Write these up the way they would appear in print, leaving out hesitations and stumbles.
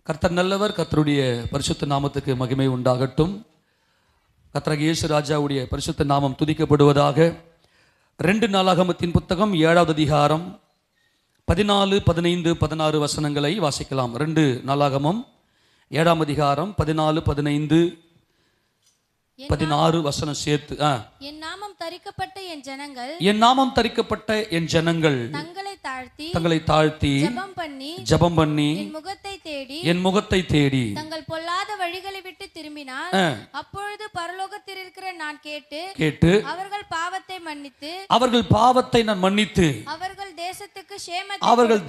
கர்த்தர் நல்லவர். கர்த்தருடைய பரிசுத்த நாமத்துக்கு மகிமை உண்டாகட்டும். கர்த்தராகிய இயேசு ராஜாவுடைய பரிசுத்த நாமம் துதிக்கப்படுவதாக. 2 நாளாகமத்தின் புத்தகம் 7வது அதிகாரம் 14, 15, 16 வசனங்களை வாசிக்கலாம். 2 நாளாகமம் 7ஆம் அதிகாரம் 14, 15, 16 வசனம் சேர்த்து. என் நாமம் தரிக்கப்பட்ட என் ஜனங்கள் தங்களை தாழ்த்தி ஜெபம் பண்ணி என் முகத்தை தேடி தங்கள் பொல்லாத வழிகளை விட்டு திரும்பினால் அப்பொழுது பரலோகத்தில் இருக்கிற நான் கேட்டு அவர்கள் பாவத்தை நான் மன்னித்து அவர்கள்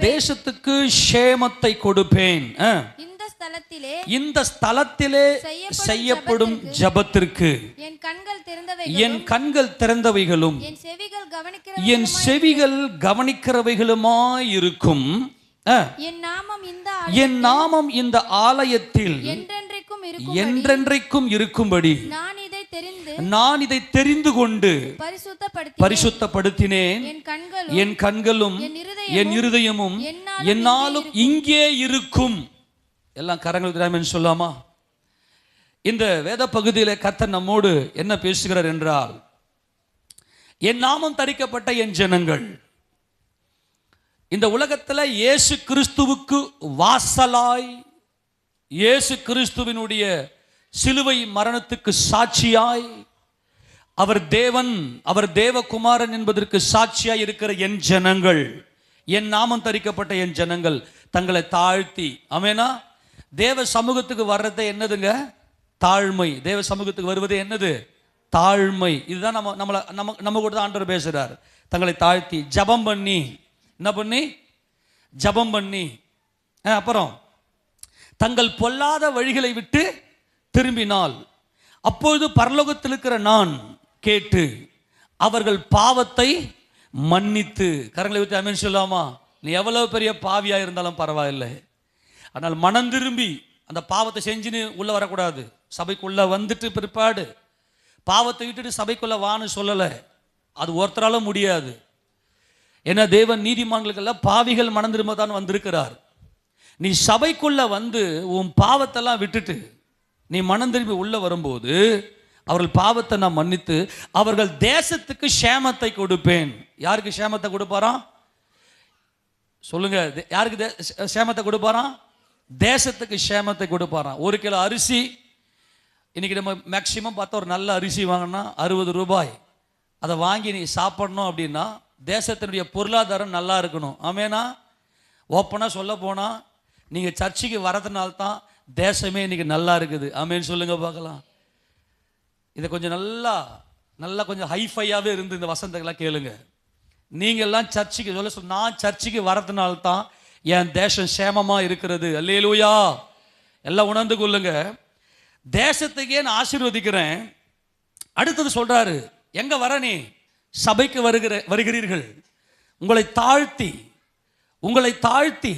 தேசத்துக்கு சேமத்தை கொடுப்பேன். இந்த ஸ்தலத்திலே செய்யப்படும் ஜெபத்திற்கு என் கண்கள் திறந்தவைகளும் என் செவிகள் கவனிக்கிறவைகளுமாயிருக்கும். என் நாமம் இந்த ஆலயத்தில் என்றென்றைக்கும் இருக்கும்படி நான் இதை தெரிந்து கொண்டு பரிசுத்தப்படுத்தினேன். என் கண்களும் என் இருதயமும் என்னாலும் இங்கே இருக்கும். எல்லாம் கரங்கள் திராமன் சொல்லாமா? இந்த வேத பகுதியில கர்த்தர் நம்மோடு என்ன பேசுகிறார் என்றால், என் நாமம் தரிக்கப்பட்ட என் ஜனங்கள் இந்த உலகத்தில் இயேசு கிறிஸ்துவுக்கு வாசலாய், இயேசு கிறிஸ்துவினுடைய சிலுவை மரணத்துக்கு சாட்சியாய், அவர் தேவன், அவர் தேவகுமாரன் என்பதற்கு சாட்சியாய் இருக்கிற என் ஜனங்கள், என் நாமம் தரிக்கப்பட்ட என் ஜனங்கள் தங்களை தாழ்த்தி, ஆமெனா, தேவ சமூகத்துக்கு வர்றதே என்னதுங்க? தாழ்மை. தேவ சமூகத்துக்கு வருவது என்னது? தாழ்மை. இதுதான் நம்ம கூட தான் ஆண்டவர் பேசுறார். தங்களை தாழ்த்தி ஜெபம் பண்ணி, என்ன பண்ணி? ஜெபம் பண்ணி, அப்புறம் தங்கள் பொல்லாத வழிகளை விட்டு திரும்பினால் அப்பொழுது பரலோகத்தில் இருக்கிற நான் கேட்டு அவர்கள் பாவத்தை மன்னித்து. கரங்களை விட்டு ஆமென் சொல்லாமா? நீ எவ்வளவு பெரிய பாவியா இருந்தாலும் பரவாயில்லை, ஆனால் மனம் திரும்பி அந்த பாவத்தை செஞ்சுன்னு உள்ள வரக்கூடாது. சபைக்குள்ள வந்துட்டு பிற்பாடு பாவத்தை விட்டுட்டு சபைக்குள்ள வான்னு சொல்லலை. அது ஒருத்தரால முடியாது. ஏன்னா தேவன் நீதிமான்களுக்கெல்லாம் பாவிகள் மனம் திரும்ப தான் வந்திருக்கிறார். நீ சபைக்குள்ள வந்து உன் பாவத்தெல்லாம் விட்டுட்டு நீ மனம் திரும்பி உள்ள வரும்போது அவர்கள் பாவத்தை நான் மன்னித்து அவர்கள் தேசத்துக்கு சேமத்தை கொடுப்பேன். யாருக்கு சேமத்தை கொடுப்பாராம்? சொல்லுங்க, யாருக்கு சேமத்தை கொடுப்பாராம்? தேசத்துக்கு சேமத்தை கொடுப்பாராம். 1 கிலோ அரிசி இன்னைக்கு நம்ம மேக்சிமம் பார்த்தா ஒரு நல்ல அரிசி வாங்கினா 60 ரூபாய். அதை வாங்கி நீ சாப்பிடணும் அப்படின்னா தேசத்தினுடைய பொருளாதாரம் நல்லா இருக்கணும். ஆமேனா? ஓப்பனாக சொல்ல போனால் நீங்கள் சர்ச்சுக்கு வரதுனால்தான் தேசமே இன்னைக்கு நல்லா இருக்குது. ஆமேன்னு சொல்லுங்க பார்க்கலாம். இதை கொஞ்சம் நல்லா கொஞ்சம் ஹைஃபையாகவே இருந்து இந்த வசந்தங்கள்லாம் கேளுங்க. நீங்கள்லாம் சர்ச்சுக்கு சொல்ல நான் சர்ச்சுக்கு வரதுனால்தான் என் தேசம் சேமமாக இருக்கிறது. அல்லேலூயா. எல்லாம் உணர்ந்து கொள்ளுங்க. தேசத்துக்கே நான் ஆசீர்வதிக்கிறேன். அடுத்தது சொல்றாரு, எங்க வர? நீ சபைக்கு வருகிறீர்கள், உங்களை தாழ்த்தி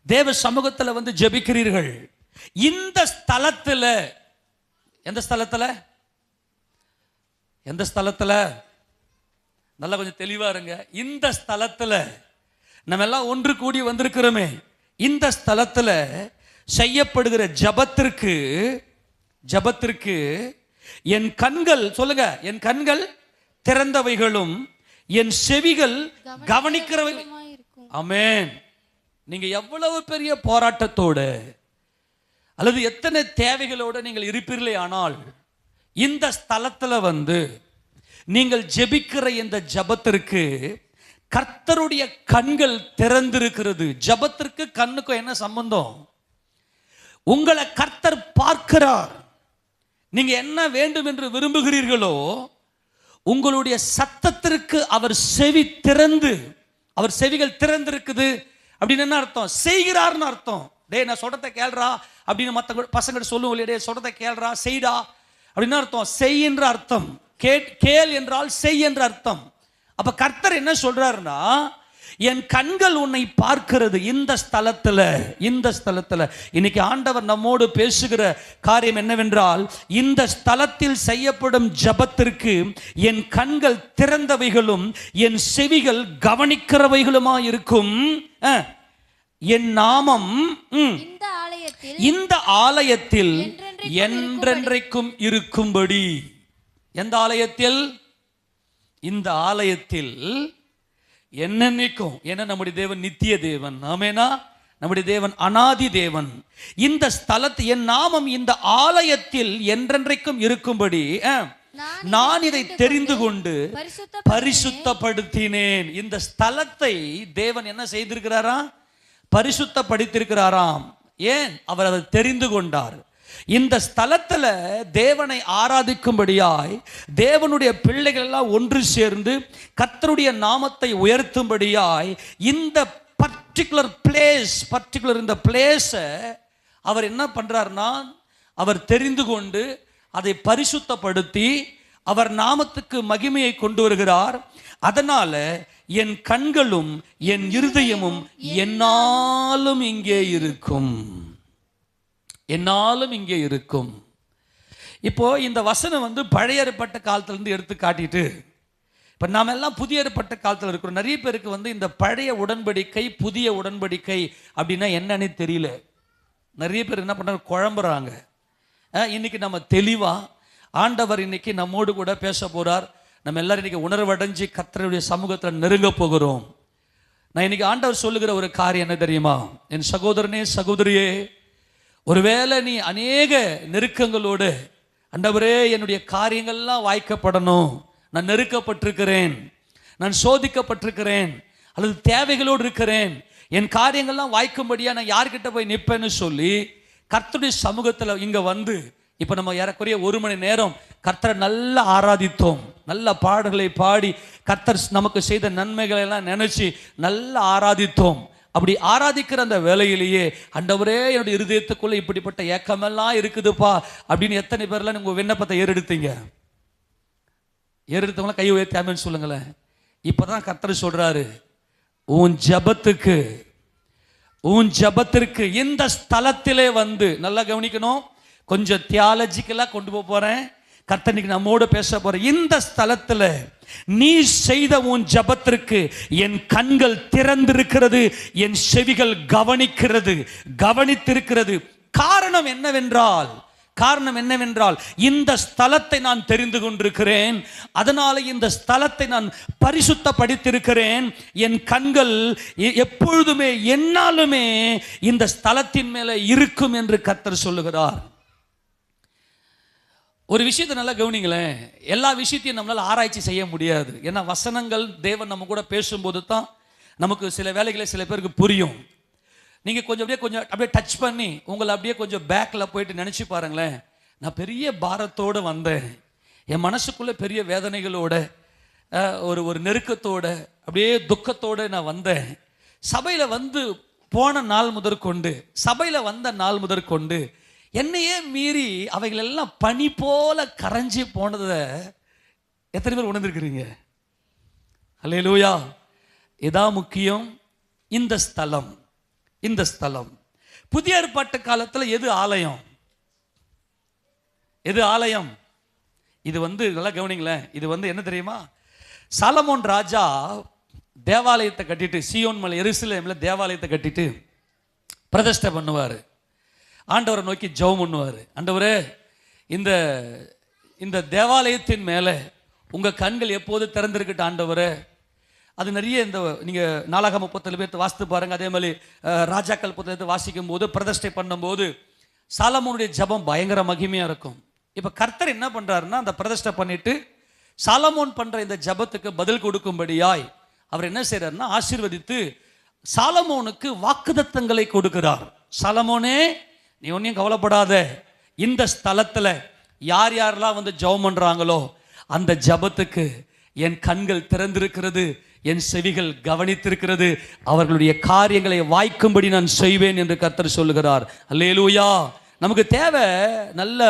தேவ சமூகத்தில் வந்து ஜெபிக்கிறீர்கள். இந்த ஸ்தலத்தில், எந்த ஸ்தலத்தில் நல்லா கொஞ்சம் தெளிவா இருங்க. இந்த ஸ்தலத்தில் நம்ம எல்லாம் ஒன்று கூடி வந்திருக்கிறோமே, இந்த ஸ்தலத்தில் செய்யப்படுகிற ஜபத்திற்கு என் கண்கள், சொல்லுங்க, என் கண்கள் திறந்தவைகளும் என் செவிகள் கவனிக்கிறவை. ஆமென். நீங்க எவ்வளவு பெரிய போராட்டத்தோடு அல்லது எத்தனை தேவைகளோடு நீங்கள் இருப்பீர்களே, ஆனால் இந்த ஸ்தலத்தில் வந்து நீங்கள் ஜெபிக்கிற இந்த ஜபத்திற்கு கர்த்தருடைய கண்கள் திறந்திருக்கிறது. ஜபத்திற்கு கண்ணுக்கும் என்ன சம்பந்தம்? உங்களை கர்த்தர் பார்க்கிறார். நீங்க என்ன வேண்டும் என்று விரும்புகிறீர்களோ உங்களுடைய சத்தத்திற்கு அவர் செவிகள் திறந்திருக்குது அப்படின்னு என்ன அர்த்தம்? செய்கிறார்னு அர்த்தம். டே நான் சொல்றதை கேள்றா அப்படின்னு மற்ற பசங்க சொல்லுவோம். டே சொல்றதை கேள்றா, செய்டா அப்படின்னு அர்த்தம். செய் என்ற அர்த்தம். கேள் என்றால் செய் என்ற அர்த்தம். அப்ப கர்த்தர் என்ன சொல்றாருன்னா, என் கண்கள் உன்னை பார்க்கிறது இந்த ஸ்தலத்தில். இன்னைக்கு ஆண்டவர் நம்மோடு பேசுகிற காரியம் என்னவென்றால், இந்த ஸ்தலத்தில் செய்யப்படும் ஜபத்திற்கு என் கண்கள் திறந்தவைகளும் என் செவிகள் கவனிக்கிறவைகளுமா இருக்கும். என் நாமம் இந்த ஆலயத்தில் என்றென்றைக்கும் இருக்கும்படி. எந்த ஆலயத்தில்? இந்த ஆலயத்தில் என்னென்னைக்கும். ஏன்னா நம்முடைய தேவன் நித்திய தேவன். ஆமெனா? நம்முடைய தேவன் அனாதி தேவன். இந்த ஸ்தலத்து என் நாமம் இந்த ஆலயத்தில் என்றென்றைக்கும் இருக்கும்படி நான் இதை தெரிந்து கொண்டு பரிசுத்தப்படுத்தினேன். இந்த ஸ்தலத்தை தேவன் என்ன செய்திருக்கிறாரா? பரிசுத்தப்படுத்தியிருக்கிறாராம். ஏன்? அவர் அதை தெரிந்து கொண்டார். இந்த ஸ்தலத்துல தேவனை ஆராதிக்கும்படியாய் தேவனுடைய பிள்ளைகள் எல்லாம் ஒன்று சேர்ந்து கர்த்தருடைய நாமத்தை உயர்த்தும்படியாய் இந்த பர்டிகுலர் இந்த பிளேஸை அவர் என்ன பண்றாருன்னா, அவர் தெரிந்து கொண்டு அதை பரிசுத்தப்படுத்தி அவர் நாமத்துக்கு மகிமையை கொண்டு வருகிறார். அதனால என் கண்களும் என் இருதயமும் என்னாலும் இங்கே இருக்கும். என்னாலும் இங்கே இருக்கும். இப்போ இந்த வசனம் பழைய ஏற்பட்ட காலத்திலிருந்து எடுத்து காட்டிட்டு, இப்போ நாம் எல்லாம் புதிய ஏற்பட்ட காலத்தில் இருக்கிறோம். நிறைய பேருக்கு இந்த பழைய உடன்படிக்கை புதிய உடன்படிக்கை அப்படின்னா என்னன்னு தெரியல. நிறைய பேர் என்ன பண்ணுறாங்க, குழம்புறாங்க. இன்னைக்கு நம்ம தெளிவாக ஆண்டவர் இன்னைக்கு நம்மோடு கூட பேச போகிறார். நம்ம எல்லாரும் இன்னைக்கு உணர்வடைஞ்சு கர்த்தருடைய சமூகத்தில் நெருங்க போகிறோம். நான் இன்னைக்கு ஆண்டவர் சொல்லுகிற ஒரு காரியம் என்ன தெரியுமா? என் சகோதரனே சகோதரியே, ஒருவேளை நீ அநேக நெருக்கங்களோடு, ஆண்டவரே என்னுடைய காரியங்கள்லாம் வாய்க்கப்படணும், நான் நெருக்கப்பட்டிருக்கிறேன், நான் சோதிக்கப்பட்டிருக்கிறேன், அல்லது தேவைகளோடு இருக்கிறேன், என் காரியங்கள்லாம் வாய்க்கும்படியா நான் யார்கிட்ட போய் நிற்பேன்னு சொல்லி கர்த்தருடைய சமூகத்தில் இங்கே இப்போ நம்ம ஏறக்குறைய 1 மணி நேரம் கர்த்தரை நல்லா ஆராதித்தோம். நல்ல பாடல்களை பாடி கர்த்தர் நமக்கு செய்த நன்மைகளை எல்லாம் நினைச்சு நல்லா ஆராதித்தோம். அப்படி ஆராதிக்கிற அந்த வேலையிலேயே ஆண்டவரே என்னுடைய இருதயத்துக்குள்ள இப்படிப்பட்ட ஏக்கமெல்லாம் இருக்குதுப்பா அப்படின்னு எத்தனை பேர்லாம் உங்க விண்ணப்பத்தை ஏறெடுத்தீங்க? ஏறெடுத்தவங்களாம் கை உயர்த்தி ஆமென் சொல்லுங்களேன். இப்பதான் கர்த்தர் சொல்றாரு, உன் ஜபத்திற்கு இந்த ஸ்தலத்திலே நல்லா கவனிக்கணும். கொஞ்சம் தியாலஜிக்கலா கொண்டு போறேன். கர்த்தர் இன்னைக்கு நம்மோடு பேச போறேன். இந்த ஸ்தலத்துல நீ செய்த உன் ஜபத்திற்கு என் கண்கள் திறந்திருக்கிறது, என் செவிகள் கவனித்திருக்கிறது. காரணம் என்னவென்றால் இந்த ஸ்தலத்தை நான் தெரிந்து கொண்டிருக்கிறேன். அதனால இந்த ஸ்தலத்தை நான் பரிசுத்தப்படுத்தியிருக்கிறேன். என் கண்கள் எப்பொழுதுமே என்னாலுமே இந்த ஸ்தலத்தின் மேலே இருக்கும் என்று கர்த்தர் சொல்லுகிறார். ஒரு விஷயத்தை நல்லா கவனிங்களேன். எல்லா விஷயத்தையும் நம்மளால் ஆராய்ச்சி செய்ய முடியாது. ஏன்னா வசனங்கள் தேவன் நம்ம கூட பேசும்போது தான் நமக்கு சில வேலைகளை சில பேருக்கு புரியும். நீங்கள் கொஞ்சம் அப்படியே டச் பண்ணி உங்களை அப்படியே கொஞ்சம் பேக்கில் போயிட்டு நினச்சி பாருங்களேன். நான் பெரிய பாரத்தோடு வந்தேன், என் மனசுக்குள்ளே பெரிய வேதனைகளோட ஒரு நெருக்கத்தோட அப்படியே துக்கத்தோடு நான் வந்தேன். சபையில் போன நாள் முதற்கொண்டு, சபையில் வந்த நாள் முதற்கொண்டு என்னையே மீறி அவைகளெல்லாம் பனி போல கரைஞ்சி போனதை எத்தனை பேர் உணர்ந்திருக்கிறீங்க? அல்லேலூயா. இதான் முக்கியம். இந்த ஸ்தலம் புதிய ஏற்பாட்டு காலத்தில் எது ஆலயம்? இது நல்லா கவனிங்களேன். இது என்ன தெரியுமா? சாலமோன் ராஜா தேவாலயத்தை கட்டிட்டு, சீயோன் மலை எருசலேம்ல தேவாலயத்தை கட்டிட்டு பிரதிஷ்டை பண்ணுவார். ஆண்டவரை நோக்கி ஜெபம் பண்ணுவார். ஆண்டவரே, இந்த தேவாலயத்தின் மேலே உங்கள் கண்கள் எப்போது திறந்திருக்கட்டும் ஆண்டவரே. அது நிறைய நீங்கள் நாளாகமம் 37 வாசித்து பாருங்க. அதே மாதிரி ராஜாக்கள் புத்தகத்தை வாசிக்கும் போது பிரதிஷ்டை பண்ணும்போது சாலமோனுடைய ஜெபம் பயங்கர மகிமையாக இருக்கும். இப்போ கர்த்தர் என்ன பண்ணுறாருன்னா, அந்த பிரதிஷ்டை பண்ணிட்டு சாலமோன் பண்ணுற இந்த ஜெபத்துக்கு பதில் கொடுக்கும்படியாய் அவர் என்ன செய்கிறாருன்னா, ஆசீர்வதித்து சாலமோனுக்கு வாக்குத்தத்தங்களை கொடுக்கிறார். சாலமோனே, நீ ஒன்றையும் கவலைப்படாத, இந்த ஸ்தலத்தில் யார் யாரெல்லாம் ஜெபம் பண்ணுறாங்களோ அந்த ஜெபத்துக்கு என் கண்கள் திறந்திருக்கிறது, என் செவிகள் கவனித்திருக்கிறது, அவர்களுடைய காரியங்களை வாய்க்கும்படி நான் செய்வேன் என்று கர்த்தர் சொல்லுகிறார். அல்லேலூயா. நமக்கு தேவை நல்ல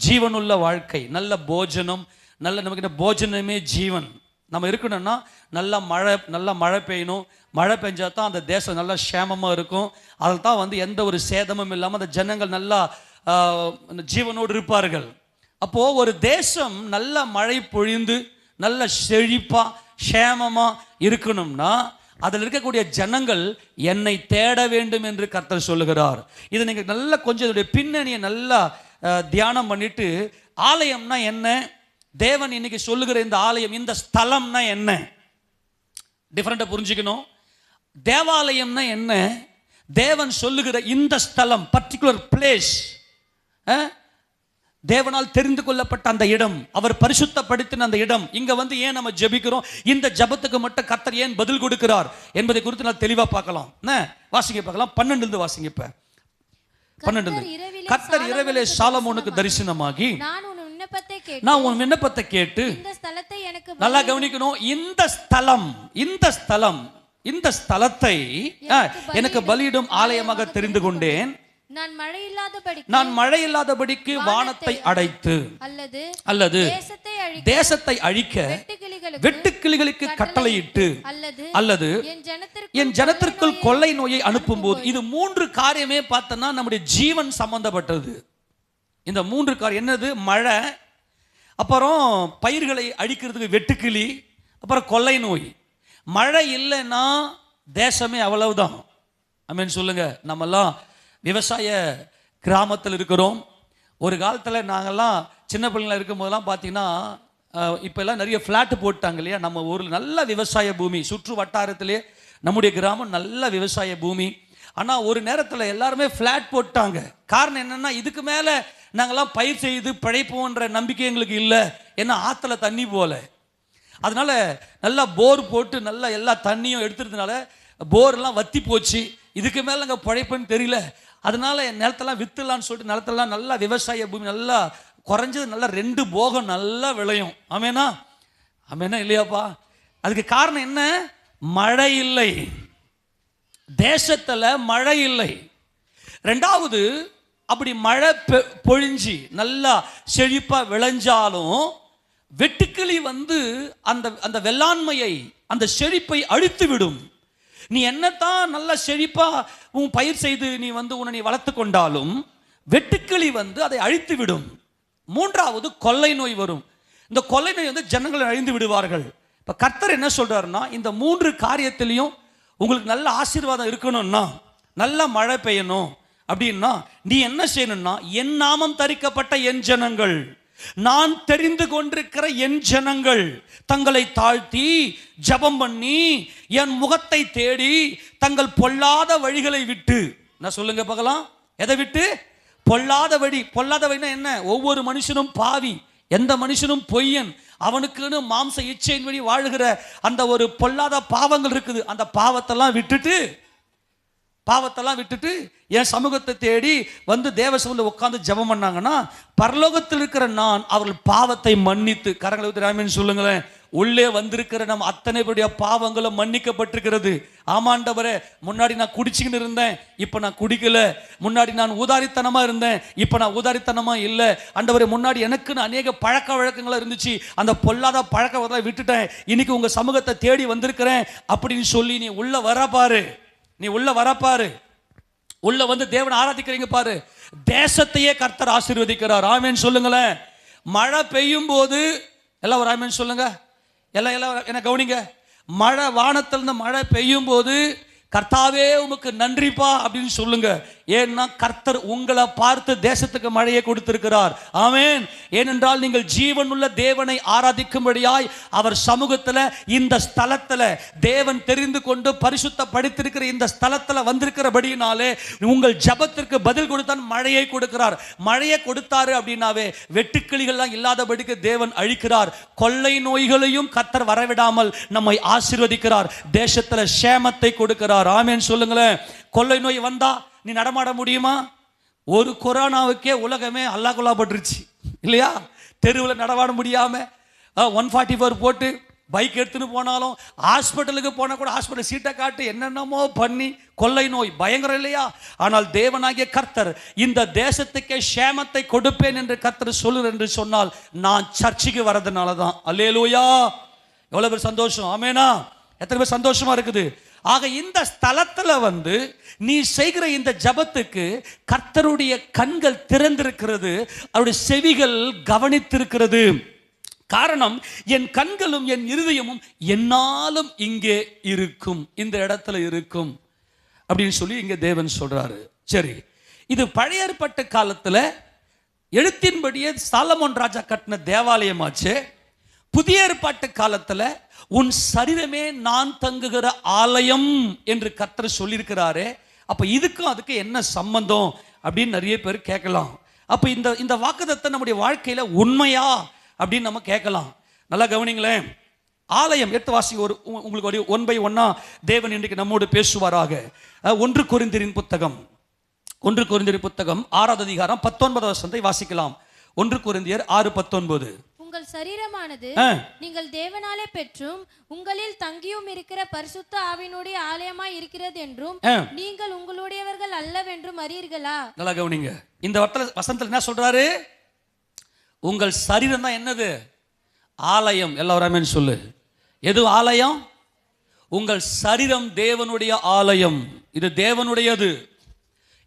ஜீவனுள்ள வாழ்க்கை, நல்ல போஜனம். நமக்கு இந்த போஜனமே ஜீவன். நம்ம இருக்கணும்னா நல்ல மழை பெய்யணும். மழை பெஞ்சா தான் அந்த தேசம் நல்லா சேமமாக இருக்கும். அதில் தான் எந்த ஒரு சேதமும் இல்லாமல் அந்த ஜனங்கள் நல்லா ஜீவனோடு இருப்பார்கள். அப்போது ஒரு தேசம் நல்ல மழை பொழிந்து நல்ல செழிப்பாக சேமமாக இருக்கணும்னா அதில் இருக்கக்கூடிய ஜனங்கள் என்னை தேட வேண்டும் என்று கர்த்தர் சொல்லுகிறார். இதை நீங்கள் நல்லா கொஞ்சம் இதோடைய பின்னணியை நல்லா தியானம் பண்ணிட்டு, ஆலயம்னா என்ன, தேவன் இன்னைக்கு சொல்லுகிற இந்த ஆலயம், இந்த ஸ்தலம்னா என்ன, டிஃபரெண்டாக புரிஞ்சுக்கணும். தேவாலயம்னா என்ன, தேவன் சொல்லுகிற இந்த ஸ்தலம், பர்டிகுலர் பிளேஸ், தேவனால் தெரிந்து கொள்ளப்பட்ட அந்த இடம், அவர் பரிசுத்தப்படுத்தின அந்த இடம், இங்க வந்து ஏன் நம்ம ஜெபிக்கிறோம், இந்த ஜெபத்துக்கு மட்டும் கர்த்தர் ஏன் பதில் கொடுக்கிறார் என்பதை குறித்து நான் தெளிவா பார்க்கலாம். வாசிங்க பார்க்கலாம். 12 வாசிங்க. இப்ப 12. கர்த்தர் இரவிலே சாலமோனுக்கு தரிசனமாகி, நான் உன் விண்ணப்பத்தை கேட்டு, நல்லா கவனிக்கணும், இந்த ஸ்தலத்தை எனக்கு பலியிடும் ஆலயமாக தெரிந்து கொண்டேன். நான் மழை இல்லாதபடிக்கு வானத்தை அடைத்து அல்லது தேசத்தை அழிக்க வெட்டுக்கிளிகளுக்கு கட்டளையிட்டு அல்லது என் ஜனத்திற்குள் கொள்ளை நோயை அனுப்பும் போது, இது 3 காரியமே பார்த்தோம்னா நம்முடைய ஜீவன் சம்பந்தப்பட்டது. இந்த 3 காரியம் என்னது? மழை, அப்புறம் பயிர்களை அழிக்கிறதுக்கு வெட்டுக்கிளி, அப்புறம் கொள்ளை நோய். மழை இல்லைன்னா தேசமே அவ்வளவுதான். ஆமென் சொல்லுங்க. நம்மெல்லாம் விவசாய கிராமத்தில் இருக்கிறோம். ஒரு காலத்தில் நாங்கள்லாம் சின்ன பிள்ளைங்களா இருக்கும் போதெல்லாம் பார்த்தீங்கன்னா, இப்போல்லாம் நிறைய ஃப்ளாட்டு போட்டாங்க இல்லையா. நம்ம ஊரில் நல்ல விவசாய பூமி, சுற்று வட்டாரத்திலே நம்முடைய கிராமம் நல்ல விவசாய பூமி. ஆனால் ஒரு நேரத்தில் எல்லாருமே ஃப்ளாட் போட்டாங்க. காரணம் என்னென்னா, இதுக்கு மேலே நாங்கள்லாம் பயிர் செய்து பிழைப்போன்ற நம்பிக்கை எங்களுக்கு இல்லை. ஏன்னா ஆற்றுல தண்ணி போல, அதனால நல்லா போர் போட்டு நல்லா எல்லா தண்ணியும் எடுத்துறதுனால போர்லாம் வத்தி போச்சு. இதுக்கு மேலே நாங்கள் பிழைப்புன்னு தெரியல. அதனால நிலத்தெல்லாம் வித்துலான்னு சொல்லிட்டு நிலத்தெல்லாம் நல்லா விவசாய பூமி நல்லா குறைஞ்சது நல்லா 2 போகம் நல்லா விளையும். ஆமேனா? ஆமேனா இல்லையாப்பா? அதுக்கு காரணம் என்ன? மழை இல்லை, தேசத்துல மழை இல்லை. 2வது, அப்படி மழை பொழிஞ்சி நல்லா செழிப்பா விளைஞ்சாலும் வெட்டுக்கிளி வந்து அந்த வெள்ளாண்மையை, அந்த செழிப்பை அழித்து விடும். நீ என்னத்தான் நல்லா செழிப்பா உன் பயிர் செய்து நீ வந்து உன்னை வளர்த்து கொண்டாலும் வெட்டுக்கிளி வந்து அதை அழித்து விடும். 3வது, கொள்ளை நோய் வரும். இந்த கொள்ளை நோய் வந்து ஜனங்களை அழிந்து விடுவார்கள். இப்ப கர்த்தர் என்ன சொல்றாருன்னா, இந்த 3 காரியத்திலையும் உங்களுக்கு நல்ல ஆசீர்வாதம் இருக்கணும்னா, நல்ல மழை பெய்யணும் அப்படின்னா நீ என்ன செய்யணும்னா, என் நாமம் தரிக்கப்பட்ட என் ஜனங்கள், நான் தெரிந்து கொண்டிருக்கிற என் ஜனங்கள் தங்களை தாழ்த்தி ஜெபம் பண்ணி என் முகத்தை தேடி தங்கள் பொல்லாத வழிகளை விட்டு, நான் சொல்லுங்க பார்க்கலாம், எதை விட்டு? பொல்லாத வழி. பொல்லாத வழினா என்ன? ஒவ்வொரு மனுஷனும் பாவி, எந்த மனுஷனும் பொய்யன், அவனுக்குன்னு மாம்ச இச்சையின் வழி வாழுகிற அந்த ஒரு பொல்லாத பாவங்கள் இருக்குது. அந்த பாவத்தெல்லாம் விட்டுட்டு என் சமூகத்தை தேடி வந்து தேவ சமூகத்தில் உட்கார்ந்து ஜெபம் பண்ணாங்கன்னா, பரலோகத்தில் இருக்கிற நான் அவர்கள் பாவத்தை மன்னித்து, கரங்களை ஊற்றி ஆமென் சொல்லுங்களேன். உள்ளே வந்திருக்கிற நம்ம அத்தனை பேருடைய பாவங்களும் மன்னிக்கப்பட்டிருக்கிறது. ஆமாண்டவரே, முன்னாடி நான் குடிச்சுக்கின்னு இருந்தேன், இப்போ நான் குடிக்கல. முன்னாடி நான் ஊதாரித்தனமா இருந்தேன், இப்போ நான் ஊதாரித்தனமா இல்லை. ஆண்டவரே, முன்னாடி எனக்குன்னு அநேக பழக்க வழக்கங்களாக இருந்துச்சு, அந்த பொல்லாத பழக்க வழக்கத்தை விட்டுட்டேன். இன்னைக்கு உங்க சமூகத்தை தேடி வந்திருக்கிறேன் அப்படின்னு சொல்லி நீ உள்ள வரப்பாரு. உள்ள வந்து தேவனை ஆராதிக்கிறீங்க பாரு, தேசத்தையே கர்த்தர் ஆசீர்வதிக்கிறார். ஆமென் சொல்லுங்களேன். மழை பெய்யும் போது எல்லாம் ஒரு ஆமென் சொல்லுங்க. எல்லாம் என்ன கவனிங்க. மழை, வானத்திலிருந்து மழை பெய்யும் போது கர்த்தாவே உமக்கு நன்றிப்பா அப்படின்னு சொல்லுங்க. ஏன்னா கர்த்தர் உங்களை பார்த்து தேசத்துக்கு மழையை கொடுத்திருக்கிறார். ஆமென். ஏனென்றால் நீங்கள் ஜீவனுள்ள தேவனை ஆராதிக்கும்படியாய் அவர் சமூகத்தில், இந்த ஸ்தலத்தில் தேவன் தெரிந்து கொண்டு பரிசுத்தப்படுத்திருக்கிற இந்த ஸ்தலத்தில் வந்திருக்கிறபடியினாலே உங்கள் ஜபத்திற்கு பதில் கொடுத்தான் மழையை கொடுக்கிறார். மழையை கொடுத்தாரு அப்படின்னாவே வெட்டுக்கிளிகள்லாம் இல்லாதபடிக்கு தேவன் அழிக்கிறார். கொள்ளை நோய்களையும் கர்த்தர் வரவிடாமல் நம்மை ஆசீர்வதிக்கிறார். தேசத்தில் சேமத்தை கொடுக்கிறார். ஆமென் சொல்லுங்களேன். கொள்ளை நோய் வந்தா நீ நடமாட முடியுமா? ஒரு கொரோனாவுக்கே உலகமே அல்லாஹ்பட்டுருச்சு இல்லையா? தெருவில் நடமாட முடியாம 144 போட்டு பைக் எடுத்துன்னு போனாலும், ஹாஸ்பிட்டலுக்கு போனால் கூட ஹாஸ்பிட்டல் சீட்டை காட்டு என்னென்னமோ பண்ணி, கொள்ளை நோய் பயங்கரம் இல்லையா? ஆனால் தேவனாகிய கர்த்தர் இந்த தேசத்துக்கே சேமத்தை கொடுப்பேன் என்று கர்த்தர் சொல்லுற என்று சொன்னால் நான் சர்ச்சுக்கு வர்றதுனால தான். அல்லேலூயா. எவ்வளவு பேர் சந்தோஷம்? ஆமேனா? எத்தனை பேர் சந்தோஷமா இருக்குது? ஆக இந்த ஸ்தலத்துல வந்து நீ செய்கிற இந்த ஜபத்துக்கு கர்த்தருடைய கண்கள் திறந்திருக்கிறது, அவருடைய செவிகள் கவனித்திருக்கிறது. காரணம், என் கண்களும் என் இருதயமும் என்னாலும் இங்கே இருக்கும், இந்த இடத்துல இருக்கும் அப்படின்னு சொல்லி இங்க தேவன் சொல்றாரு. சரி, இது பழைய ஏற்பாட்டு காலத்துல எழுத்தின்படியே சாலமோன் ராஜா கட்டின தேவாலயமாச்சு. புதிய ஏற்பாட்டு காலத்துல உன் சரீரமே நான் தங்குகிற ஆலயம் என்று கர்த்தர் சொல்லியிருக்கிறாரே, அப்ப இதுக்கும் அதுக்கு என்ன சம்பந்தம் அப்படின்னு நிறைய பேர் கேட்கலாம். அப்ப இந்த வாக்குத்தத்தம் நம்முடைய வாழ்க்கையில உண்மையா அப்படின்னு நம்ம கேட்கலாம். நல்லா கவனிங்களேன். ஆலயம் எடுத்து வாசி, உங்களுக்கு ஒரு 1 by 1 தேவன் இன்றைக்கு நம்மோடு பேசுவாராக. 1 கொரிந்தியரின் புத்தகம் 6வது அதிகாரம் 19வது வசனத்தை வாசிக்கலாம். 1 கொரிந்தியர் 6:19. உங்கள் சரீரமானது நீங்கள் தேவனாலே பெற்றும் உங்களில் தங்கியும் இருக்கிற பரிசுத்த ஆவியினுடைய ஆலயமாய் இருக்கிறது என்றும் நீங்கள் உங்களுடையவர்கள் அல்லவென்றும் அறியீர்களா? நல்லா கவனிங்க. இந்த வசனத்துல என்ன சொல்றாரு? உங்கள் சரீரம் தான் என்னது? ஆலயம். எல்லாரும் சொல்லு. எது ஆலயம்? உங்கள் சரீரம் தேவனுடைய ஆலயம். இது தேவனுடையது.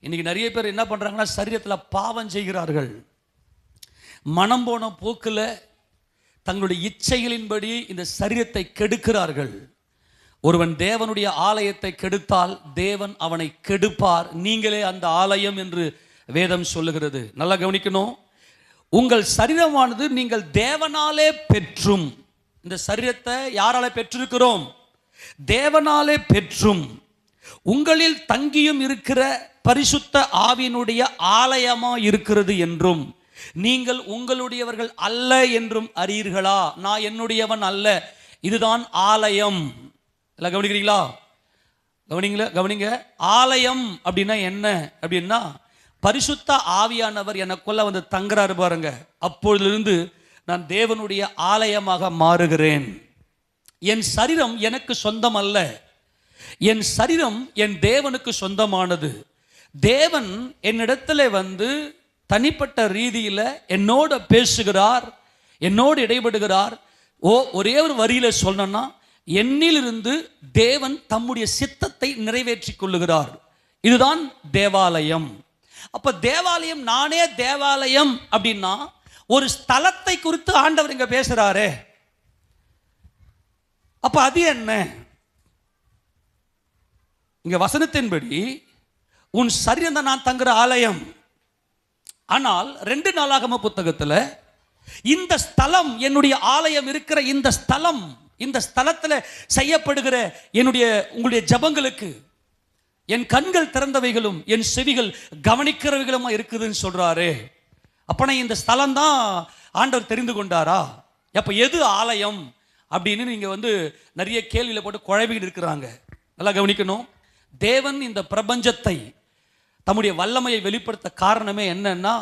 இன்னைக்கு நிறைய பேர் என்ன பண்றாங்கன்னா, சரீரத்துல பாவம் செய்கிறார்கள். மனம் போன போக்குல தங்களுடைய இச்சைகளின்படி இந்த சரீரத்தை கெடுக்கிறார்கள். ஒருவன் தேவனுடைய ஆலயத்தை கெடுத்தால் தேவன் அவனை கெடுப்பார். நீங்களே அந்த ஆலயம் என்று வேதம் சொல்லுகிறது. நல்லா கவனிக்கணும். உங்கள் சரீரமானது நீங்கள் தேவனாலே பெற்றும், இந்த சரீரத்தை யாரால பெற்றிருக்கிறோம்? தேவனாலே பெற்றும் உங்களில் தங்கியும் இருக்கிற பரிசுத்த ஆவியினுடைய ஆலயமா இருக்கிறது என்றும் நீங்கள் உங்களுடையவர்கள் அல்ல என்றும் அறியீர்களா? நான் என்னுடையவன் அல்ல, இதுதான் ஆலயம். எல்லாம் கவனிக்கிறீங்களா? கவனிங்க. ஆலயம் அப்படின்னா என்ன அப்படின்னா, பரிசுத்த ஆவியானவர் எனக்குள்ள வந்து தங்குறாரு பாருங்க. அப்பொழுதிலிருந்து நான் தேவனுடைய ஆலயமாக மாறுகிறேன். என் சரீரம் எனக்கு சொந்தம் அல்ல, என் சரீரம் என் தேவனுக்கு சொந்தமானது. தேவன் என்னிடத்துல வந்து தனிப்பட்ட ரீதியில் என்னோட பேசுகிறார், என்னோடு இடைபடுகிறார். ஒரே ஒரு வரியில சொல்லணும்னா, என்னிலிருந்து தேவன் தம்முடைய சித்தத்தை நிறைவேற்றிக் கொள்ளுகிறார். இதுதான் தேவாலயம். அப்ப தேவாலயம், நானே தேவாலயம் அப்படின்னா ஒரு ஸ்தலத்தை குறித்து ஆண்டவர் இங்க பேசுறாரே, அப்ப அது என்ன? இங்க வசனத்தின்படி உன் சரீரம் தான் நான் தங்குற ஆலயம். ஆனால் 2 நாளாகம புத்தகத்தில் இந்த ஸ்தலம், என்னுடைய ஆலயம் இருக்கிற இந்த ஸ்தலம், இந்த ஸ்தலத்தில் செய்யப்படுகிற உங்களுடைய ஜபங்களுக்கு என் கண்கள் திறந்தவைகளும் என் செவிகள் கவனிக்கிறவைகளுமா இருக்குதுன்னு சொல்றாரு. அப்பனா இந்த ஸ்தலம் தான் ஆண்டவர் தெரிந்து கொண்டாரா? அப்ப எது ஆலயம் அப்படின்னு நீங்க வந்து நிறைய கேள்வியில போட்டு குழம்பிக்கிட்டு இருக்கிறாங்க. நல்லா கவனிக்கணும். தேவன் இந்த பிரபஞ்சத்தை தம்முடைய வல்லமையை வெளிப்படுத்த காரணமே என்னன்னா,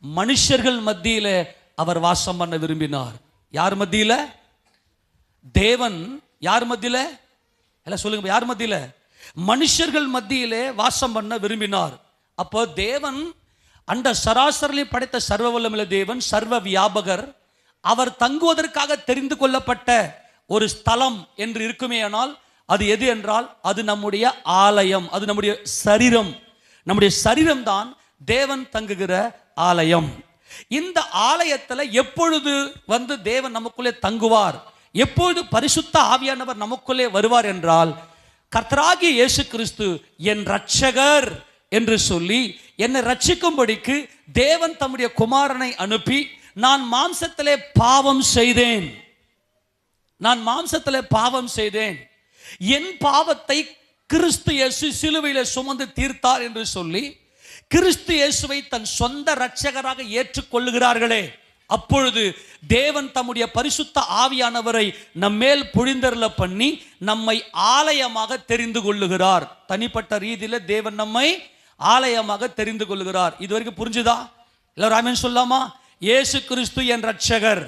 மனுஷர்கள் மத்தியில அவர் வாசம் பண்ண விரும்பினார். யார் மத்தியில? தேவன் யார் மத்தியில? எல்லாம் சொல்லுங்க, யார் மத்தியில? மனுஷர்கள் மத்தியிலே வாசம் பண்ண விரும்பினார். அப்போ தேவன் அந்த சராசரில் படைத்த சர்வ வல்லமையுள்ள தேவன், சர்வ வியாபகர். அவர் தங்குவதற்காக தெரிந்து கொள்ளப்பட்ட ஒரு ஸ்தலம் என்று இருக்குமே ஆனால் அது எது என்றால் அது நம்முடைய ஆலயம், அது நம்முடைய சரீரம். நம்முடைய சரீரம் தான் தேவன் தங்குகிற ஆலயம். இந்த ஆலயத்தில் எப்பொழுது வந்து தேவன் நமக்குள்ளே தங்குவார், எப்பொழுது பரிசுத்த ஆவியானவர் நமக்குள்ளே வருவார் என்றால், கர்த்தராகிய இயேசு கிறிஸ்து என் இரட்சகர் என்று சொல்லி என்னை ரட்சிக்கும்படிக்கு தேவன் தம்முடைய குமாரனை அனுப்பி, நான் மாம்சத்திலே பாவம் செய்தேன், என் பாவத்தை கிறிஸ்து இயேசு சிலுவையிலே சுமந்து தீர்த்தார் என்று சொல்லி கிறிஸ்து இயேசுவை தன் சொந்த இரட்சகராக ஏற்றுக்கொள்ளுகிறார்களே, அப்பொழுது தேவன் தம்முடைய பரிசுத்த ஆவியானவரை நம்மேல் பொழிந்தருள பண்ணி நம்மை ஆலயமாக தெரிந்து கொள்ளுகிறார். தனிப்பட்ட ரீதியில் தேவன் நம்மை ஆலயமாக தெரிந்து கொள்ளுகிறார். இதுவரைக்கும் புரிஞ்சுதா? எல்லாரும் ஆமென் சொல்லாமா? இயேசு கிறிஸ்து என் இரட்சகர்,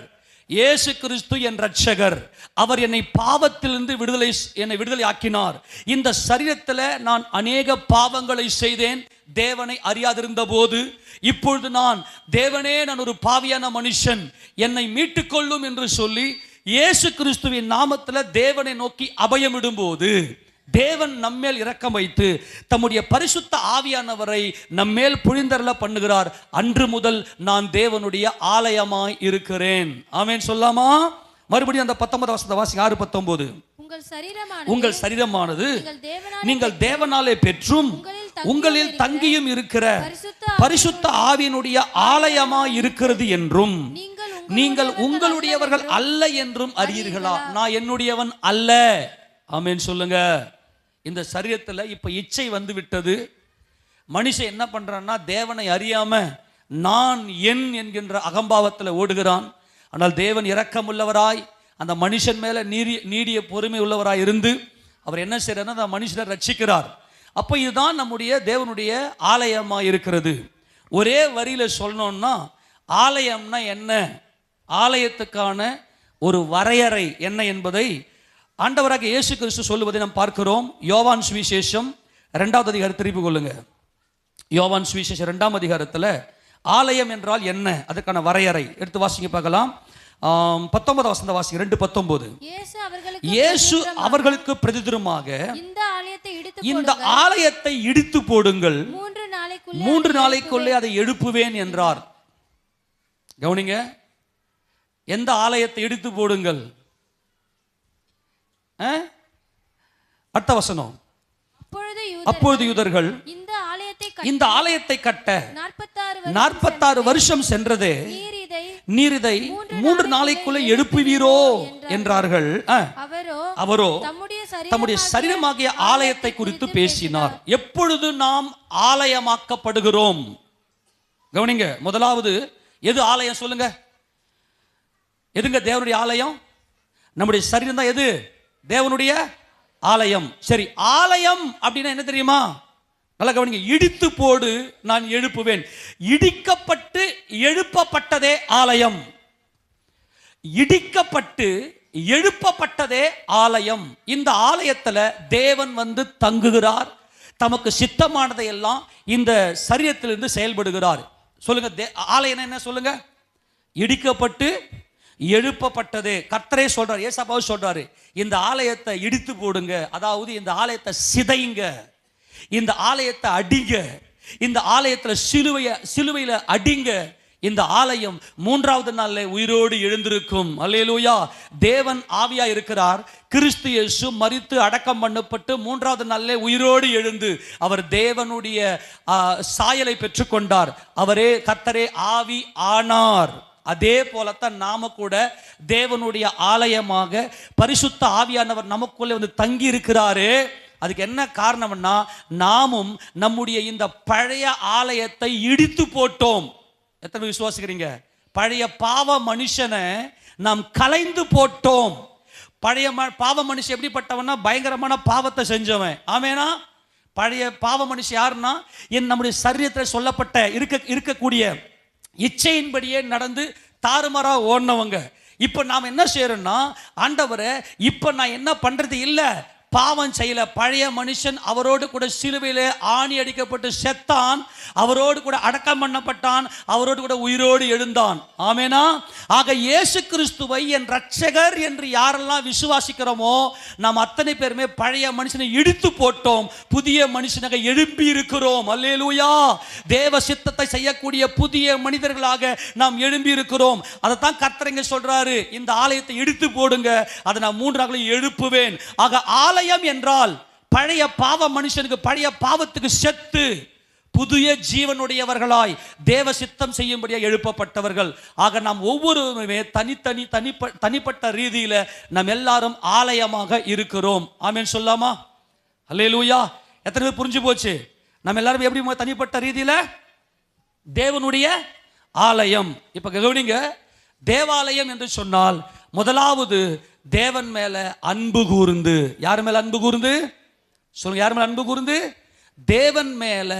இயேசு கிறிஸ்து என் இரட்சகர். அவர் என்னை பாவத்திலிருந்து விடுதலை ஆக்கினார். இந்த சரீரத்தில் நான் அநேக பாவங்களை செய்தேன், தேவனை அறியாதிருந்த போது. இப்பொழுது தேவனே, நான் ஒரு பாவியான மனுஷன், என்னை மீட்டுக்கொள்ளும் என்று சொல்லி இயேசு கிறிஸ்துவின் நாமத்தில் தேவனை நோக்கி அபயமிடும் போது தேவன் நம்மேல் இரக்கம் வைத்து தம்முடைய பரிசுத்த ஆவியானவரை நம்மேல் பொழிந்தருள பண்ணுகிறார். அன்று முதல் நான் தேவனுடைய ஆலயமாய் இருக்கிறேன். ஆமென் சொல்லாமா? மறுபடியும் அந்த 19 வசனத்தை வாசிங்க. 6:19. உங்கள் சரீரமானது நீங்கள் தேவனாலே பெற்றும் உங்களில் தங்கியும் இருக்கிற பரிசுத்த ஆவியினுடைய ஆலயமாய் இருக்கிறது என்றும் நீங்கள் உங்களுடையவர்கள் அல்ல என்றும் அறியீர்களா? நான் என்னுடையவன் அல்ல. ஆமென் சொல்லுங்க. இந்த சரீரத்தில் இப்ப இச்சை வந்து விட்டது. மனுஷன் என்ன பண்றான்னா, தேவனை அறியாம நான் என் என்கின்ற அகம்பாவத்தில் ஓடுகிறான். ஆனால் தேவன் இரக்கமுள்ளவராய் அந்த மனுஷன் மேல நீடிய பொறுமை உள்ளவராய் இருந்து அவர் என்ன செய்யறாருன்னா, அந்த மனுஷனை ரட்சிக்கிறார். அப்போ இதுதான் நம்முடைய தேவனுடைய ஆலயமாக இருக்கிறது. ஒரே வரியில சொல்லணும்னா, ஆலயம்னா என்ன, ஆலயத்துக்கான ஒரு வரையறை என்ன என்பதை ஆண்டவராக இயேசு கிறிஸ்து சொல்லுவதை நாம் பார்க்கிறோம். யோவான் சுவிசேஷம் 2வது அதிகாரம் திருப்பி கொள்ளுங்க. யோவான் சுவிசேஷம் 2ஆம் அதிகாரத்தில் ஆலயம் என்றால் என்ன, அதுக்கான வரையறை எடுத்து வாசிங்க பார்க்கலாம். 19 வசனம் வாசிங்க. 2:19. இயேசு அவர்களுக்கு பிரதித்திரமாக இந்த ஆலயத்தை இடித்து போடுங்கள், 3 நாளைக்குள்ளே அதை எழுப்புவேன் என்றார். கவனிங்க, எந்த ஆலயத்தை இடித்து போடுங்கள்? அடுத்த வசனம், அப்பொழுது யூதர்கள் இந்த ஆலயத்தை கட்ட 46 வருஷம் சென்றதே, நீர் இதை 3 நாளைக்குள்ளே எழுப்புவீரோ என்றார்கள். அவரோ தம்முடைய சரீரமாகிய ஆலயத்தை குறித்து பேசினார். எப்பொழுது நாம் ஆலயமாக்கப்படுகிறோம்? கவனிங்க, முதலாவது எது ஆலயம் சொல்லுங்க? எதுங்க தேவனுடைய ஆலயம்? நம்முடைய சரீரம் தான் எது? தேவனுடைய ஆலயம். சரி, ஆலயம் அப்படின்னா என்ன தெரியுமா? நல்லா கவனிங்க. இடித்து போடு, நான் எழுப்புவேன். இடிக்கப்பட்டு எழுப்பப்பட்டதே ஆலயம். இடிக்கப்பட்டு எழுப்பப்பட்டதே ஆலயம். இந்த ஆலயத்துல தேவன் வந்து தங்குகிறார். தமக்கு சித்தமானதை எல்லாம் இந்த சரீரத்திலிருந்து செயல்படுகிறார். சொல்லுங்க, ஆலயம் என்ன சொல்லுங்க? இடிக்கப்பட்டு எழுப்பப்பட்டதே. கர்த்தரே சொல்றார், ஏசாயாவே சொல்றாரு, இந்த ஆலயத்தை இடித்து போடுங்க, அதாவது இந்த ஆலயத்தை சிதைங்க, இந்த ஆலயத்தை அடிங்க, இந்த ஆலயத்துல சிலுவையில அடிங்க. இந்த ஆலயம் 3வது நாள்ல உயிரோடு எழுந்திருக்கும். அல்லேலூயா. தேவன் ஆவியா இருக்கிறார். கிறிஸ்து இயேசு மரித்து அடக்கம் பண்ணப்பட்டு 3வது நாள்ல உயிரோடு எழுந்து அவர் தேவனுடைய சாயலை பெற்றுக்கொண்டார். அவரே கர்த்தரே ஆவி ஆனார். அதே போலத்தான் நாம கூட தேவனுடைய ஆலயமாக பரிசுத்த ஆவியானவர் நமக்குள்ளே வந்து தங்கி இருக்கிறாரு. அதுக்கு என்ன காரணம்னா, நாமும் நம்முடைய இந்த பழைய ஆலயத்தை இடித்து போட்டோம். எத்தனை விசுவாசிக்கிறீங்க? பழைய பாவ மனுஷனை நாம் கலைந்து போட்டோம். பழைய பாவ மனுஷன் எப்படிப்பட்டவன்னா, பயங்கரமான பாவத்தை செஞ்சவன். ஆமேனா? பழைய பாவ மனுஷன் யாருன்னா, நம்முடைய சரீரத்தில் சொல்லப்பட்ட இருக்கக்கூடிய இச்சையின்படியே நடந்து தாறுமாறா ஓடினவங்க. இப்ப நாம் என்ன செய்யறோம்னா, ஆண்டவரே இப்ப நான் என்ன பண்றது இல்ல, பாவம் செய்யல. பழைய மனுஷன் அவரோடு கூட சிலுவையிலே ஆணி அடிக்கப்பட்டு செத்தான், அவரோடு கூட அடக்கம் பண்ணப்பட்டான், அவரோடு கூட உயிரோடு எழுந்தான். ஆமேனா? ஆக இயேசு கிறிஸ்துவை என் ரட்சகர் என்று யாரெல்லாம் விசுவாசிக்கிறோமோ, நாம் அத்தனை பேருமே பழைய மனுஷனை இடித்து போட்டோம், புதிய மனுஷனாக எழுப்பி இருக்கிறோம். அல்லேலூயா. தேவ சித்தத்தை செய்யக்கூடிய புதிய மனிதர்களாக நாம் எழும்பி இருக்கிறோம். அதைத்தான் கர்த்தர் இங்க சொல்றாரு, இந்த ஆலயத்தை இடித்து போடுங்க, அதை நான் 3 நாட்களில் எழுப்புவேன். ஆக ஆலயம் என்றால் பழைய பாவ மனுஷனுக்கு, பழைய பாவத்துக்கு செத்து புதிய ஜீவனுடையவர்களாய் தேவ சித்தம் செய்யும்படியாக எழுப்பப்பட்டவர்கள். ஆக நாம் ஒவ்வொருவருமே தனிப்பட்ட ரீதியில நாம் எல்லாரும் ஆலயமாக இருக்கிறோம். ஆமென் சொல்லாமா? அல்லேலூயா. எத்தனை பேர் புரிஞ்சு போச்சு? நம்ம எல்லாரும் எப்படி தனிப்பட்ட ரீதியில தேவனுடைய ஆலயம். இப்ப கவனிங்க, தேவாலயம் என்று சொன்னால் முதலாவது தேவன் மேல அன்பு கூர்ந்து. யார் மேல அன்பு கூர்ந்து சொல்லுங்க? யார் மேல அன்பு கூர்ந்து? தேவன் மேல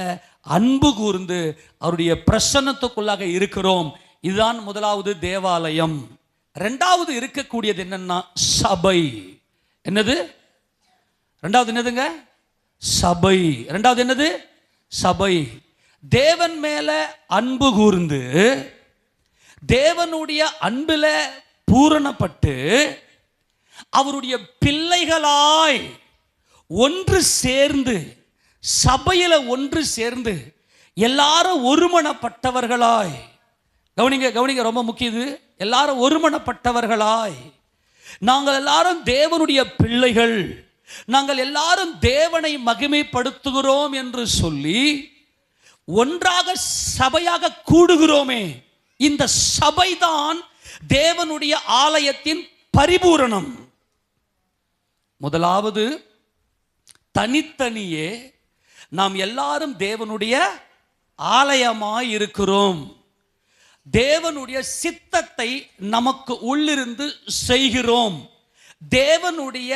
அன்பு கூர்ந்து அவருடைய பிரசன்னத்துக்குள்ளாக இருக்கிறோம். இதுதான் முதலாவது தேவாலயம். 2வது இருக்கக்கூடியது என்னன்னா சபை. என்னது 2வது? என்னதுங்க? சபை. 2வது என்னது? சபை. தேவன் மேல அன்பு கூர்ந்து தேவனுடைய அன்புல பூரணப்பட்டு அவருடைய பிள்ளைகளாய் ஒன்று சேர்ந்து, சபையில ஒன்று சேர்ந்து எல்லாரும் ஒருமனப்பட்டவர்களாய், கவனிங்க கவனிங்க, ரொம்ப முக்கியது, எல்லாரும் ஒருமனப்பட்டவர்களாய், நாங்கள் எல்லாரும் தேவனுடைய பிள்ளைகள், நாங்கள் எல்லாரும் தேவனை மகிமைப்படுத்துகிறோம் என்று சொல்லி ஒன்றாக சபையாக கூடுகிறோமே, இந்த சபைதான் தேவனுடைய ஆலயத்தின் பரிபூரணம். முதலாவது, தனித்தனியே நாம் எல்லாரும் தேவனுடைய ஆலயமாய் இருக்கிறோம். தேவனுடைய சித்தத்தை நமக்கு உள்ளிருந்து செய்கிறோம். தேவனுடைய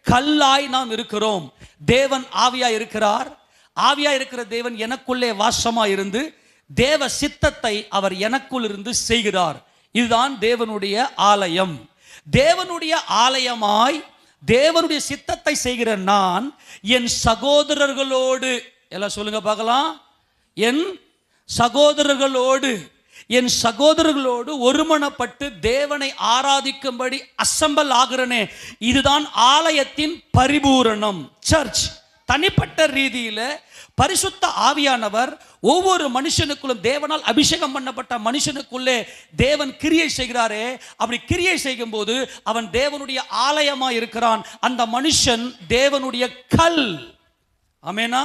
கல்லாய் நாம் இருக்கிறோம். தேவன் ஆவியாய் இருக்கிறார். ஆவியாய் இருக்கிற தேவன் எனக்குள்ளே வாசமாய் இருந்து தேவ சித்தத்தை அவர் எனக்குள் இருந்து செய்கிறார். இதுதான் தேவனுடைய ஆலயம். தேவனுடைய ஆலயமாய் தேவனுடைய சித்தத்தை செய்கிற நான் என் சகோதரர்களோடு, எல்லாம் சொல்லுங்க பார்க்கலாம், என் சகோதரர்களோடு ஒருமனப்பட்டு தேவனை ஆராதிக்கும்படி அசெம்பல் ஆகிறனே, இதுதான் ஆலயத்தின் பரிபூரணம். சர்ச் தனிப்பட்ட ரீதியில் பரிசுத்த ஆவியானவர் ஒவ்வொரு மனுஷனுக்குள்ளும், தேவனால் அபிஷேகம் பண்ணப்பட்ட மனுஷனுக்குள்ளே தேவன் கிரியை செய்கிறாரே, அப்படி கிரியை செய்யும் போது அவன் தேவனுடைய ஆலயமாய் இருக்கிறான். அந்த மனுஷன் தேவனுடைய கல். ஆமெனா?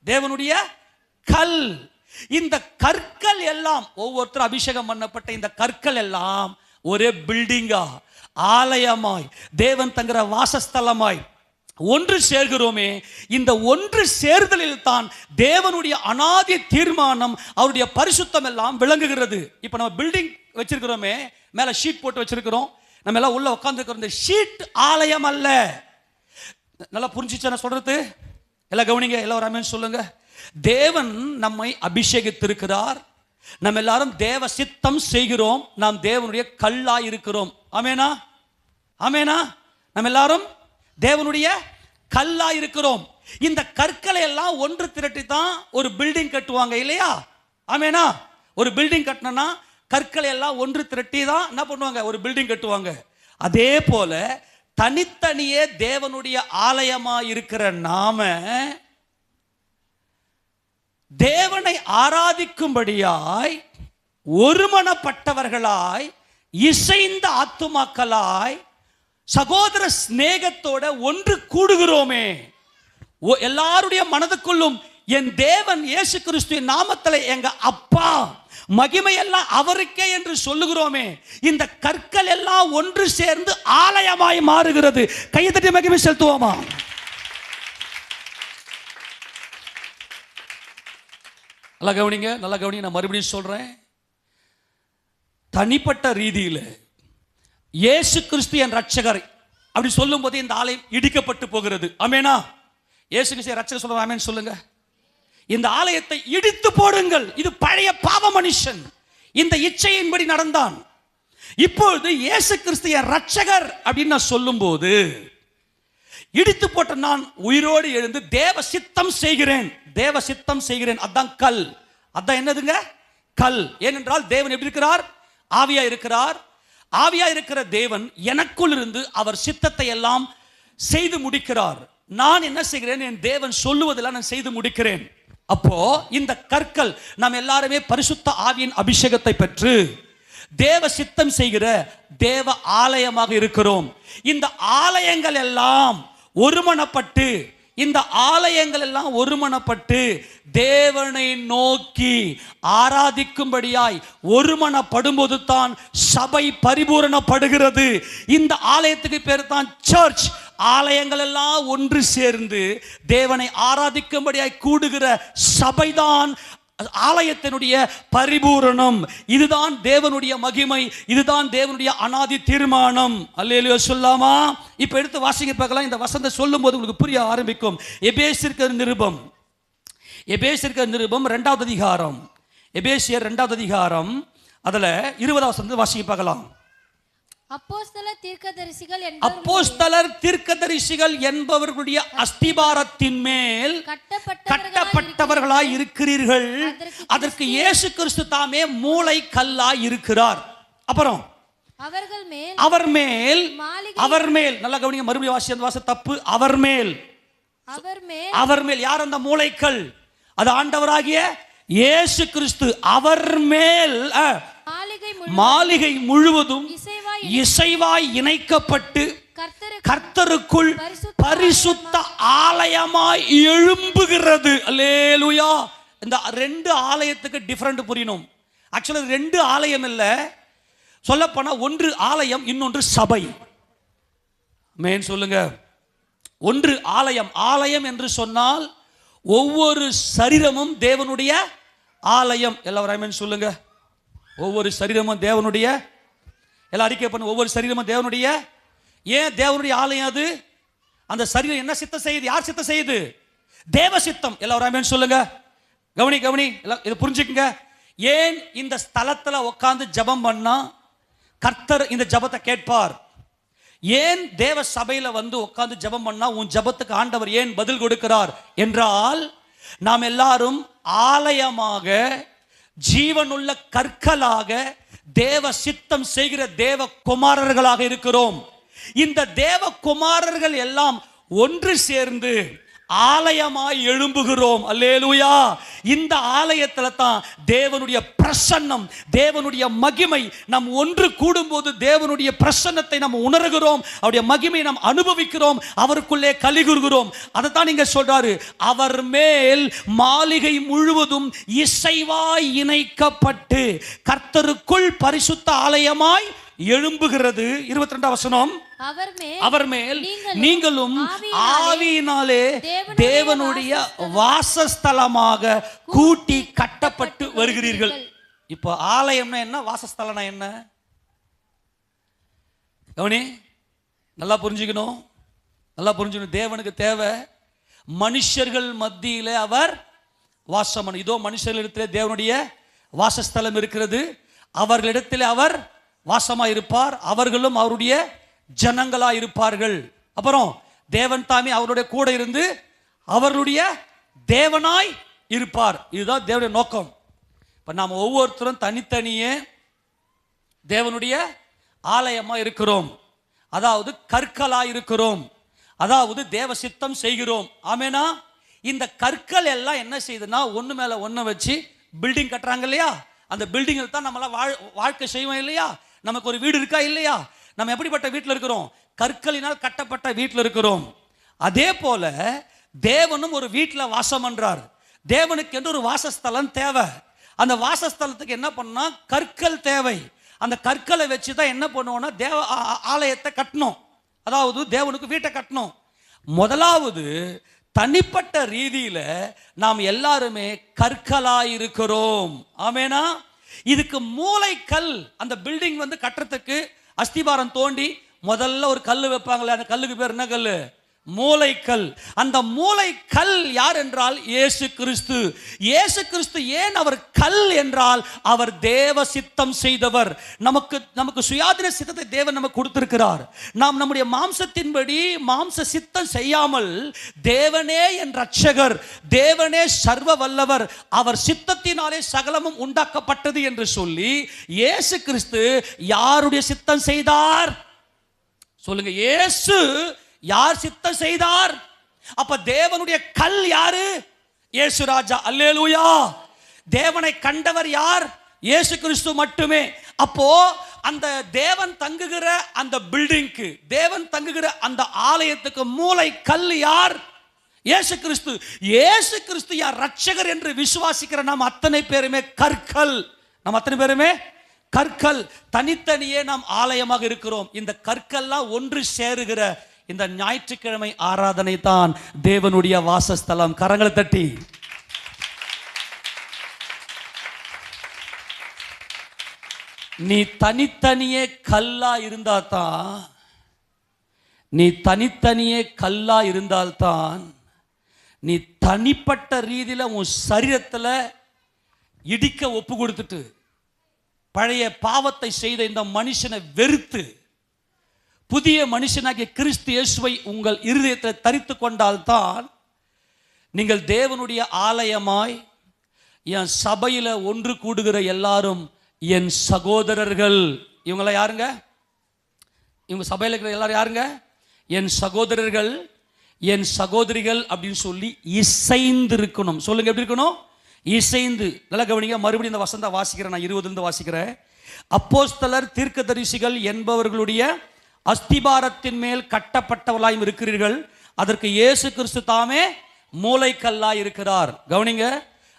தேவனுடைய கல். இந்த கற்கள் எல்லாம், ஒவ்வொருத்தரும் அபிஷேகம் பண்ணப்பட்ட இந்த கற்கள் எல்லாம் ஒரே பில்டிங்கா, ஆலயமாய், தேவன் தங்குற வாசஸ்தலமாய் ஒன்று சேர்கிறோமே. இந்த ஒன்று சேர்தலில் தான் தேவனுடைய அநாதி தீர்மானம், அவருடைய பரிசுத்தம் எல்லாம் விளங்குகிறது. இப்போ நம்ம பில்டிங் வச்சிருக்கிறோமே, மேலே ஷீட் போட்டு வச்சிருக்கிறோம், நம்ம எல்லாம் உள்ள உட்காந்துருக்கிறோம். இந்த ஷீட் ஆலயம் அல்ல. நல்லா புரிஞ்சிச்சு நான் சொல்றது? எல்லாம் கவனிங்க, எல்லாம் ஒரு ஆமென் சொல்லுங்க. தேவன் நம்மை அபிஷேகித்திருக்கிறார். நம்ம எல்லாரும் தேவ சித்தம் செய்கிறோம். நாம் தேவனுடைய கல்லாய் இருக்கிறோம். ஆமெனா? ஆமெனா? நம்ம எல்லாரும் தேவனுடைய கல்லா இருக்கிறோம். இந்த கற்களை எல்லாம் ஒன்று திரட்டி தான் ஒரு பில்டிங் கட்டுவாங்க, இல்லையா? ஆமெனா? ஒரு பில்டிங் கட்டணும்னா கற்களை எல்லாம் ஒன்று திரட்டி தான் என்ன பண்ணுவாங்க? ஒரு பில்டிங் கட்டுவாங்க. அதே போல தனித்தனியே தேவனுடைய ஆலயமா இருக்கிற நாம தேவனை ஆராதிக்கும்படியாய் ஒருமனப்பட்டவர்களாய், இசைந்த ஆத்துமாக்களாய், சகோதர சிநேகத்தோட ஒன்று கூடுகிறோமே. எல்லாருடைய மனதுக்குள்ளும் என் தேவன் இயேசு கிறிஸ்துவின் நாமத்தில் எங்க அப்பா, மகிமை எல்லாம் அவருக்கே என்று சொல்லுகிறோமே. இந்த கற்கள் எல்லாம் ஒன்று சேர்ந்து ஆலயமாய் மாறுகிறது. கையை தட்டி மகிமை செலுத்துவோமா? நல்லா கவனிங்க, நல்லா கவனிங்க. நான் மறுபடியும் சொல்றேன், தனிப்பட்ட ரீதியில் இயேசு கிறிஸ்து என் ரட்சகர் அப்படி சொல்லும் போது இந்த ஆலயம் இடிக்கப்பட்டு போகிறது. ஆமெனா? இயேசு கிறிஸ்து ரட்சகர் சொல்ற ஆமென் சொல்லுங்க. இந்த ஆலயத்தை இடித்து போடுங்கள். இது பழைய பாவ மனுஷன், இந்த இச்சையின்படி நடந்தான். இப்பொழுது இயேசு கிறிஸ்து என் ரட்சகர் அப்படின்னு நான் சொல்லும் போது, இடித்து போட்ட நான் உயிரோடு எழுந்து தேவ சித்தம் செய்கிறேன். தேவ சித்தம் செய்கிறேன். அதான் கல். அதான் என்னதுங்க? கல். ஏனென்றால் தேவன் எப்படி இருக்கிறார்? ஆவியா இருக்கிறார். ஆவியா இருக்கிற தேவன் எனக்குள் இருந்து அவர் சித்தத்தை எல்லாம் செய்து முடிக்கிறார். நான் என்ன செய்கிறேன்? என் தேவன் சொல்லுவதெல்லாம் நான் செய்து முடிக்கிறேன். அப்போ இந்த கற்கள் நாம் எல்லாருமே பரிசுத்த ஆவியின் அபிஷேகத்தை பெற்று தேவ சித்தம் செய்கிற தேவ ஆலயமாக இருக்கிறோம். இந்த ஆலயங்கள் எல்லாம் ஒருமனப்பட்டு, இந்த ஆலயங்கள் எல்லாம் ஒருமனப்பட்டு தேவனை நோக்கி ஆராதிக்கும்படியாய் ஒருமனப்படும்போது தான் சபை பரிபூரணப்படுகிறது. இந்த ஆலயத்துக்கு பேர் தான் சர்ச். ஆலயங்கள் எல்லாம் ஒன்று சேர்ந்து தேவனை ஆராதிக்கும்படியாய் கூடுகிற சபைதான் ஆலயத்தினுடைய பரிபூரணம். இதுதான் தேவனுடைய மகிமை, இதுதான் தேவனுடைய அநாதி தீர்மானம். அல்லேலூயா சொல்லாமா? இப்ப எடுத்து வாசிங்க பார்க்கலாம். இந்த வசனத்தை சொல்லும் போது உங்களுக்கு புரிய ஆரம்பிக்கும். எபேசியர் நிருபம் 2வது அதிகாரம், எபேசியர் 2வது அதிகாரம், அதுல 20வது வசனத்தை வாசிங்க பார்க்கலாம். அப்போஸ்தலர் தீர்க்கதரிசிகள் என்பவர்களுடைய அஸ்திபாரத்தின் மேல் கட்டப்பட்டவர்களாய் இருக்கிறீர்கள். அதற்கு இயேசு கிறிஸ்து தாமே மூளை கல்லாய் இருக்கிறார். அப்புறம் அவர் மேல் அவர் மேல் நல்லா கவனிங்க, மறுபடியும் வாசி தப்பு. அவர் மேல் யார்? அந்த மூலைக்கல், அது ஆண்டவராகிய இயேசு கிறிஸ்து. அவர் மேல் மாளிகை முழுவதும் இசைவாய் இணைக்கப்பட்டு கர்த்தருக்குள் பரிசுத்த ஆலயமாய் எழும்புகிறது. அல்லேலூயா. இந்த ரெண்டு ஆலயத்துக்கு டிஃபரண்ட் புரியணும். ஆக்சுவலா ரெண்டு ஆலயம் இல்ல, சொல்லப்போனா ஒன்று ஆலயம், இன்னொன்று சபை. மேன் சொல்லுங்க. ஒன்று ஆலயம். ஆலயம் என்று சொன்னால் ஒவ்வொரு சரீரமும் தேவனுடைய ஆலயம். எல்லாரும் சொல்லுங்க. ஒவ்வொரு சரீரமும் தேவனுடைய, எல்லாம் அறிக்கை பண்ணு, ஒவ்வொரு சரீரமும் தேவனுடைய. ஏன் தேவனுடைய ஆலயம் அது? அந்த சரீரம் என்ன சித்தம் செய்யுது? யார் சித்தம் செய்யுது? தேவ சித்தம். எல்லாரும் சொல்லுங்க. கவனி கவனி, எல்லாம் இதை புரிஞ்சுக்குங்க. ஏன் இந்த ஸ்தலத்துல உட்கார்ந்து ஜெபம் பண்ணா கர்த்தர் இந்த ஜெபத்தை கேட்பார்? ஏன் தேவ சபையில வந்து உட்கார்ந்து ஜெபம் பண்ணா உன் ஜெபத்துக்கு ஆண்டவர் ஏன் பதில் கொடுக்கிறார் என்றால், நாம் எல்லாரும் ஆலயமாக, ஜீவனுள்ள கற்களாக, தேவ சித்தம் செய்கிற தேவ குமாரர்களாக இருக்கிறோம். இந்த தேவ குமாரர்கள் எல்லாம் ஒன்று சேர்ந்து ஆலயமாய் எழும்புகிறோம். அல்லேலூயா. இந்த ஆலயத்துல தான் தேவனுடைய பிரசன்னம், தேவனுடைய மகிமை, நாம் ஒன்று கூடும்போது தேவனுடைய பிரசன்னத்தை நாம் உணர்கிறோம், அவருடைய மகிமை நாம் அனுபவிக்கிறோம், அவருக்குள்ளே கலிகுறுகிறோம். அதை தான் நீங்க சொல்றாரு, அவர் மேல் மாளிகை முழுவதும் இசைவாய் இணைக்கப்பட்டு கர்த்தருக்குள் பரிசுத்த ஆலயமாய் எழும்புகிறது. 22 வசனம். அவர் மேல் நீங்களும் ஆவியினாலே தேவனுடைய வாசஸ்தலமாக கூட்டி கட்டப்பட்டு வருகிறீர்கள். இப்போ ஆலயம்னா என்ன, வாசஸ்தலம்னா என்ன? கவனி, நல்லா புரிஞ்சுக்கணும், நல்லா புரிஞ்சுக்கணும். தேவனுக்கு தேவை மனுஷர்கள் மத்தியிலே அவர் வாசம். இதோ மனுஷர்களிடத்திலே தேவனுடைய வாசஸ்தலம் இருக்கிறது, அவர்களிடத்திலே அவர் வாசமாய் இருப்பார், அவர்களும் அவருடைய ஜனங்களாய் இருப்பார்கள். அப்புறம் தேவன் தாமே அவருடைய கூட இருந்து அவருடைய தேவனாய் இருப்பார். இதுதான் தேவனுடைய நோக்கம். இப்ப நாம் ஒவ்வொருத்தரும் தனித்தனியே தேவனுடைய ஆலயமா இருக்கிறோம், அதாவது கற்களாய் இருக்கிறோம், அதாவது தேவ சித்தம் செய்கிறோம். ஆமேனா? இந்த கற்கள் எல்லாம் என்ன செய்யுதுன்னா ஒண்ணு மேல ஒண்ணு வச்சு பில்டிங் கட்டுறாங்க இல்லையா? அந்த பில்டிங்கில் தான் நம்மள வாழ்க்கை செய்வோம் இல்லையா? நமக்கு ஒரு வீடு இருக்கா இல்லையா? நம்ம எப்படிப்பட்ட வீட்டில் இருக்கிறோம்? கற்களினால் கட்டப்பட்ட வீட்டில் இருக்கிறோம். அதே போல தேவனும் ஒரு வீட்டில் வாசம் பண்றார். தேவனுக்கு என்று ஒரு வாசஸ்தலம் தேவை. அந்த வாசஸ்தலத்துக்கு என்ன பண்ணா கற்கள் தேவை. அந்த கற்களை வச்சு தான் என்ன பண்ணுவோம்னா தேவ ஆலயத்தை கட்டணும், அதாவது தேவனுக்கு வீட்டை கட்டணும். முதலாவது தனிப்பட்ட ரீதியில நாம் எல்லாருமே கற்களாய் இருக்கிறோம். ஆமேனா? இதுக்கு மூலைக்கல், அந்த பில்டிங் வந்து கட்டுறதுக்கு அஸ்திபாரம் தோண்டி முதல்ல ஒரு கல் வைப்பாங்களே, அந்த கல்லுக்கு பேர் என்ன கல்? மூலைக்கல். அந்த மூலைக்கல் யார் என்றால் இயேசு கிறிஸ்து. இயேசு கிறிஸ்து ஏன் அவர் கல் என்றால் அவர் தேவ சித்தம் செய்தவர். நமக்கு சுயாதீன சித்தத்தை தேவன் நமக்கு கொடுத்திருக்கிறார். நாம் நம்முடைய மாம்சத்தின்படி மாம்ச சித்தம் செய்யாமல் தேவனே என் ரட்சகர், தேவனே சர்வ வல்லவர், அவர் சித்தத்தினாலே சகலமும் உண்டாக்கப்பட்டது என்று சொல்லி இயேசு கிறிஸ்து யாருடைய சித்தம் செய்தார்? சொல்லுங்க. இயேசு யார் சித்தம் செய்தார்? அப்ப தேவனுடைய கல் யாரு? இயேசு ராஜா. அல்லேலூயா. தேவனை கண்டவர் யார்? இயேசு கிறிஸ்து மட்டுமே. அப்போ அந்த தேவன் தங்குகிற அந்த பில்டிங்க்கு, தேவன் தங்குகிற அந்த ஆலயத்துக்கு மூலை கல் யார்? இயேசு கிறிஸ்து. இயேசு கிறிஸ்து யார்? ரட்சகர் என்று விசுவாசிக்கிற நாம் அத்தனை பேருமே கற்கள். நாம் அத்தனை பேருமே கற்கள். தனித்தனியே நாம் ஆலயமாக இருக்கிறோம். இந்த கற்கள்லாம் ஒன்று சேருகிற இந்த ஞாயிற்றுக்கிழமை ஆராதனை தான் தேவனுடைய வாசஸ்தலம். கரங்களை தட்டி நீ தனித்தனியே கல்லா இருந்தா தான், நீ தனித்தனியே கல்லா இருந்தால்தான் நீ தனிப்பட்ட ரீதியில உன் சரீரத்தில் இடிக்க ஒப்பு கொடுத்துட்டு பழைய பாவத்தை செய்த இந்த மனுஷனை வெறுத்து புதிய மனுஷனாகிய கிறிஸ்து இயேசுவை உங்கள் இருதயத்தில் தரித்து கொண்டால்தான் நீங்கள் தேவனுடைய ஆலயமாய், என் சபையில ஒன்று கூடுகிற எல்லாரும் என் சகோதரர்கள். இவங்கள யாருங்க? இவங்க சபையில் இருக்கிற எல்லாரும் யாருங்க? என் சகோதரர்கள், என் சகோதரிகள் அப்படின்னு சொல்லி இசைந்து இருக்கணும். சொல்லுங்க, எப்படி இருக்கணும்? இசைந்து. நல்லா கவனிங்க, மறுபடியும் இந்த வசனத்தை வாசிக்கிறேன். நான் 20 வாசிக்கிறேன். அப்போஸ்தலர், தீர்க்கதரிசிகள் என்பவர்களுடைய அஸ்திபாரத்தின் மேல் கட்டப்பட்டவர்களாயும் இருக்கிறீர்கள், அதற்கு இயேசு கிறிஸ்து தாமே மூலைக்கல்லாய் இருக்கிறார். கவனிங்க,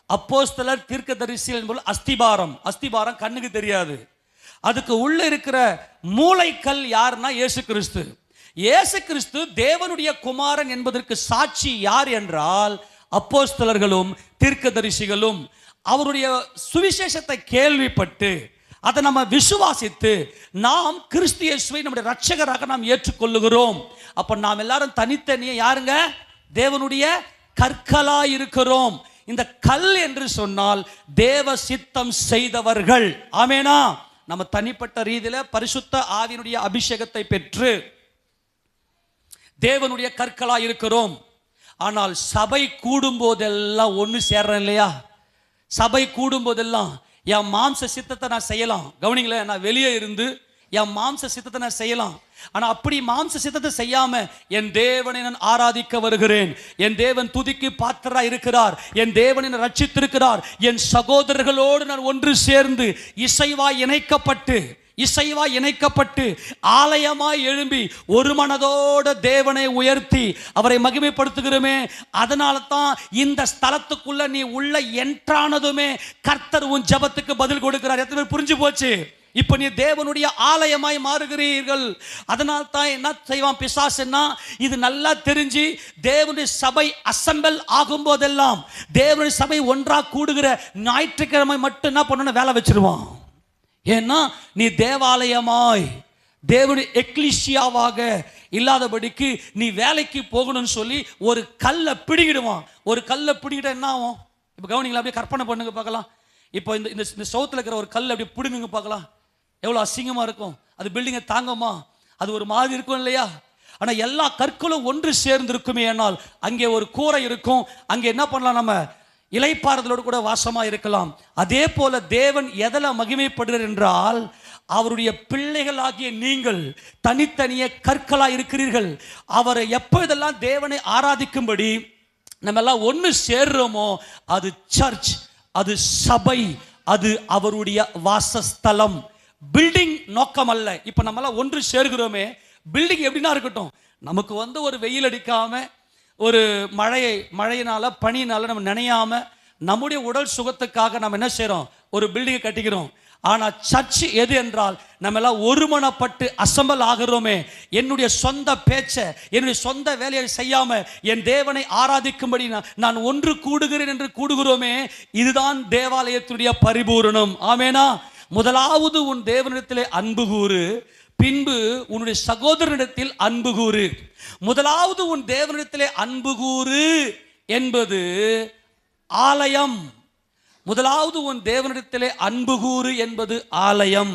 அப்போஸ்தலர், தீர்க்கதரிசிகள் என்பது அஸ்திபாரம். அஸ்திபாரம் கண்ணுக்கு தெரியாது. அதுக்கு உள்ள இருக்கிற மூலைக்கல் யாருன்னா இயேசு கிறிஸ்து. இயேசு கிறிஸ்து தேவனுடைய குமாரன் என்பதற்கு சாட்சி யார் என்றால் அப்போஸ்தலர்களும் தீர்க்கதரிசிகளும். அவருடைய சுவிசேஷத்தை கேள்விப்பட்டு அதை நம்ம விசுவாசித்து நாம் கிறிஸ்து இயேசுவை நம்முடைய இரட்சகராக நாம் ஏற்றுக்கொள்ளுகிறோம். அப்ப நாம் எல்லாரும் தனித்தனியே யாருங்க? தேவனுடைய கற்களாய் இருக்கிறோம். இந்த கல் என்று சொன்னால் தேவ சித்தம் செய்தவர்கள். ஆமெனா? நம்ம தனிப்பட்ட ரீதியில பரிசுத்த ஆவியினுடைய அபிஷேகத்தை பெற்று தேவனுடைய கற்களாய் இருக்கிறோம். ஆனால் சபை கூடும் போதெல்லாம் ஒன்று சேர்றேன் இல்லையா? சபை கூடும் போதெல்லாம் என் மாம்ச சித்தத்தை நான் செய்யலாம். கவனிங்களேன், நான் வெளியே இருந்து என் மாம்ச சித்தத்தை நான் செய்யலாம். ஆனால் அப்படி மாம்ச சித்தத்தை செய்யாம என் தேவனை நான் ஆராதிக்க வருகிறேன். என் தேவன் துதிக்கு பாத்திரா இருக்கிறார். என் தேவனை நான் ரட்சித்திருக்கிறார். என் சகோதரர்களோடு நான் ஒன்று சேர்ந்து இசைவாய் இணைக்கப்பட்டு ஆலயமாய் எழும்பி ஒரு மனதோட தேவனை உயர்த்தி அவரை மகிமைப்படுத்துகிறோமே. அதனால தான் இந்த ஸ்தலத்துக்குள்ள நீ உள்ள என்ட்ரானதுமே கர்த்தர் உன் ஜெபத்துக்கு பதில் கொடுக்கிறார். எத்தனை பேர் புரிஞ்சு போச்சு? இப்ப நீ தேவனுடைய ஆலயமாய் மாறுகிறீர்கள். அதனால தான் என்ன செய்வான் பிசாசுன்னா, இது நல்லா தெரிஞ்சு தேவனுடைய சபை அசெம்பிள் ஆகும் போதெல்லாம், தேவனுடைய சபை ஒன்றா கூடுகிற ஞாயிற்றுக்கிழமை மட்டும் என்ன பண்ணணும்? வேலை வச்சிருவான். ஏன்னா நீ தேவாலயமாய் தேவனுடைய எக்லிசியாவாக இல்லாதபடிக்கு நீ வேலைக்கு போகணும்னு சொல்லி ஒரு கல்லை பிடிக்கிடுவான். ஒரு கல்லை பிடிக்கிட்ட என்ன ஆகும்? இப்போ கவனிங்களா, அப்படியே கற்பனை பண்ணுங்க பார்க்கலாம். இப்போ இந்த சவுத்தில் இருக்கிற ஒரு கல் அப்படியே பிடுங்குங்க பார்க்கலாம். எவ்வளோ அசிங்கமாக இருக்கும். அது பில்டிங்கை தாங்குமா? அது ஒரு மாதிரி இருக்கும் இல்லையா? ஆனால் எல்லா கற்களும் ஒன்று சேர்ந்து இருக்குமே. ஆனால் அங்கே ஒரு கூரை இருக்கும். அங்கே என்ன பண்ணலாம்? நம்ம இலைப்பாறுதலோடு கூட வாசமா இருக்கலாம். அதே போல தேவன் எதில் மகிமைப்படுகிறார் என்றால், அவருடைய பிள்ளைகளாகிய நீங்கள் தனித்தனியே கற்களாக இருக்கிறீர்கள். அவரை எப்பொழுதெல்லாம் தேவனை ஆராதிக்கும்படி நம்ம எல்லாம் ஒன்று சேர்றோமோ அது சர்ச், அது சபை, அது அவருடைய வாசஸ்தலம். பில்டிங் நோக்கம் அல்ல. இப்ப நம்ம எல்லாம் ஒன்று சேர்கிறோமே, பில்டிங் எப்படின்னா இருக்கட்டும், நமக்கு ஒரு வெயில் அடிக்காம, ஒரு மழையினால பனியினால நம்ம நினையாம, நம்முடைய உடல் சுகத்துக்காக நம்ம என்ன செய்யறோம்? ஒரு பில்டிங்கை கட்டிக்கிறோம். ஆனா சர்ச் எது என்றால், நம்ம எல்லாம் ஒருமனப்பட்டு அசெம்பிள் ஆகிறோமே. என்னுடைய சொந்த பேச்சை, என்னுடைய சொந்த வேலையை செய்யாம என் தேவனை ஆராதிக்கும்படி நான் ஒன்று கூடுகிறேன் என்று கூடுகிறோமே, இதுதான் தேவாலயத்துடைய பரிபூரணம். ஆமேனா? முதலாவது உன் தேவனிடத்திலே அன்பு கூறு, பின்பு உன்னுடைய சகோதரனிடத்தில் அன்பு கூறு. முதலாவது உன் தேவனிடத்திலே அன்பு கூறு என்பது ஆலயம். முதலாவது உன் தேவனிடத்திலே அன்பு கூறு என்பது ஆலயம்.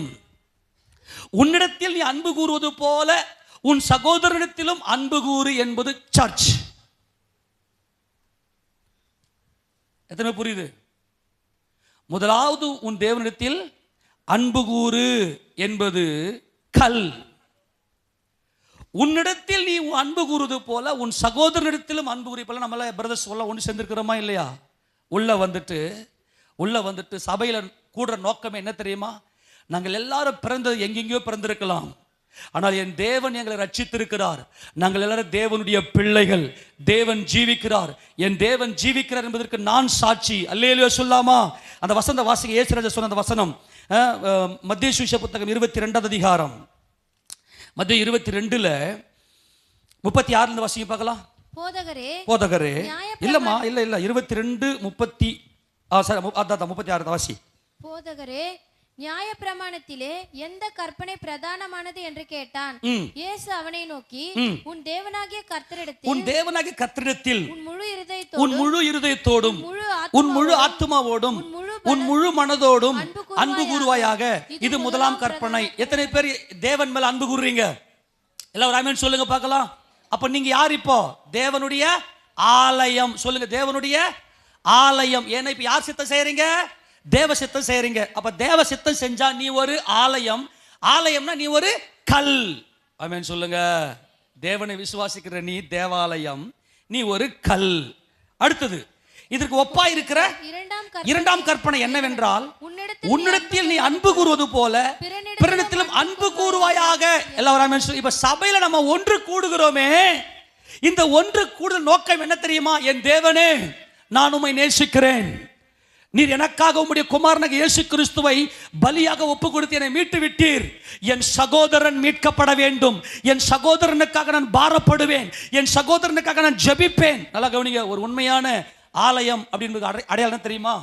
உன்னிடத்தில் நீ அன்பு கூறுவது போல உன் சகோதரனிடத்திலும் அன்பு கூறு என்பது சர்ச். எத்தனை புரியுது? முதலாவது உன் தேவனிடத்தில் அன்பு கூறு என்பது கல். உன்னிடத்தில் நீ அன்பு கூறுவது போல உன் சகோதரனிடத்திலும் அன்பு கூறு. போல நம்மள பிரதர்ஸ் எல்லாம் ஒன்று சேர்ந்திருக்கிறோமா இல்லையா? உள்ள வந்துட்டு சபையில கூடுற நோக்கமே என்ன தெரியுமா? நாங்கள் எல்லாரும் பிறந்தது எங்கெங்கயோ பிறந்திருக்கலாம், ஆனால் என் தேவன் எங்களை ரட்சித்திருக்கிறார். நாங்கள் எல்லாரும் தேவனுடைய பிள்ளைகள். தேவன் ஜீவிக்கிறார். என் தேவன் ஜீவிக்கிறார் என்பதற்கு நான் சாட்சி. அல்லேலூயா சொல்லாமா? அந்த வசந்த வாசிக்க இயேசுராஜா சொன்ன அந்த வசனம் மத்தேயு சுவிசேஷ புத்தகம் 22 அதிகாரம், மத்தேயு 22 36 வாசிங்க பார்க்கலாம். போதகரே இல்லம்மா, இல்ல 22 36 வாசி. போதகரே, நியாய பிரமாணத்திலே எந்த கற்பனை பிரதானமானது என்று கேட்டான். இயேசு அவனை நோக்கி, உன் தேவனாகிய கர்த்தரிடத்தில் உன் முழு இருதயத்தோடும் உன் முழு ஆத்துமாவோடும் உன் முழு மனதோடும் அன்பு கூறுவாயாக. இது முதலாம் கற்பனை. எத்தனை பேர் தேவன் மேல அன்பு கூறுறீங்க? எல்லாரும் ஆமென் சொல்லுங்க பார்க்கலாம். அப்ப நீங்க யார்? இப்போ தேவனுடைய ஆலயம். சொல்லுங்க, தேவனுடைய ஆலயம். ஏன்னா இப்ப யார் சித்தம் செய்யறீங்க? தேவ சித்தம் செய்யறீங்க. அப்ப தேவ சித்தம் செஞ்சா நீ ஒரு ஆலயம். ஆலயம்னா நீ ஒரு கல். ஆமென் சொல்லுங்க. தேவனை விசுவாசிக்கிற நீ தேவாலயம், நீ ஒரு கல். அடுத்தது இதற்கு ஒப்பா இருக்கிற இரண்டாம் கற்பனை என்னவென்றால், உன்னிடத்தில் நீ அன்பு கூறுவது போல பிறனிடத்திலும் அன்பு கூறுவாயாக. எல்லாரும் இப்ப சபையில நம்ம ஒன்று கூடுகிறோமே, இந்த ஒன்று கூடுதல் நோக்கம் என்ன தெரியுமா? என் தேவனே, நான் உம்மை நேசிக்கிறேன். நீர் எனக்காக உம்முடைய குமாரனாக இயேசு கிறிஸ்துவை பலியாக ஒப்பு கொடுத்து என்னை மீட்டு விட்டீர். என் சகோதரன் மீட்கப்பட வேண்டும். என் சகோதரனுக்காக நான் பாரப்படுவேன். என் சகோதரனுக்காக நான் ஜெபிப்பேன். நல்லா கவனிங்க. ஒரு உண்மையான ஆலயம் அப்படின்றது அடையாளம் தெரியுமா?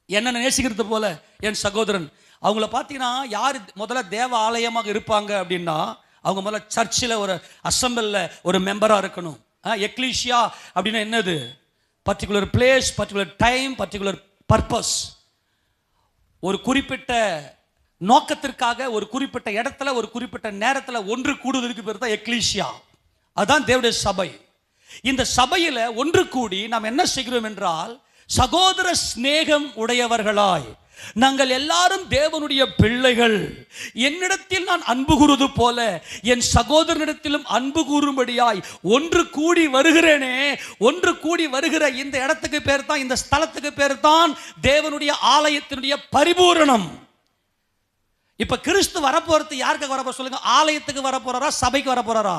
என்ன நேசிக்கிறது போல என் சகோதரன். அவங்கள பார்த்தீங்கன்னா யார் முதல்ல தேவ ஆலயமாக இருப்பாங்க அப்படின்னா, அவங்க முதல்ல சர்ச்சில் ஒரு அசம்பிளில் ஒரு மெம்பராக இருக்கணும். எக்லீஷியா அப்படின்னா என்னது? Particular place, particular time, particular purpose. ஒரு குறிப்பிட்ட நோக்கத்திற்காக ஒரு குறிப்பிட்ட இடத்துல ஒரு குறிப்பிட்ட நேரத்தில் ஒன்று கூடுவதற்கு பேர் தான் எக்லீஷியா. அதுதான் தேவனுடைய சபை. இந்த சபையில் ஒன்று கூடி நாம் என்ன செய்கிறோம் என்றால், சகோதர சிநேகம் உடையவர்களாய் நாங்கள் எல்லாரும் தேவனுடைய பிள்ளைகள். என்னிடத்தில் நான் அன்பு கூறுவது போல என் சகோதரனிடத்திலும் அன்பு கூறும்படியாய் ஒன்று கூடி வருகிறேனே. ஒன்று கூடி வருகிற இந்த இடத்துக்கு பேர் தான், இந்த ஸ்தலத்துக்கு பேர் தான் தேவனுடைய ஆலயத்தினுடைய பரிபூரணம். இப்ப கிறிஸ்து வரப்போறது யாருக்கு வரப்போற சொல்லுங்க? ஆலயத்துக்கு வரப்போறாரா, சபைக்கு வரப்போறாரா?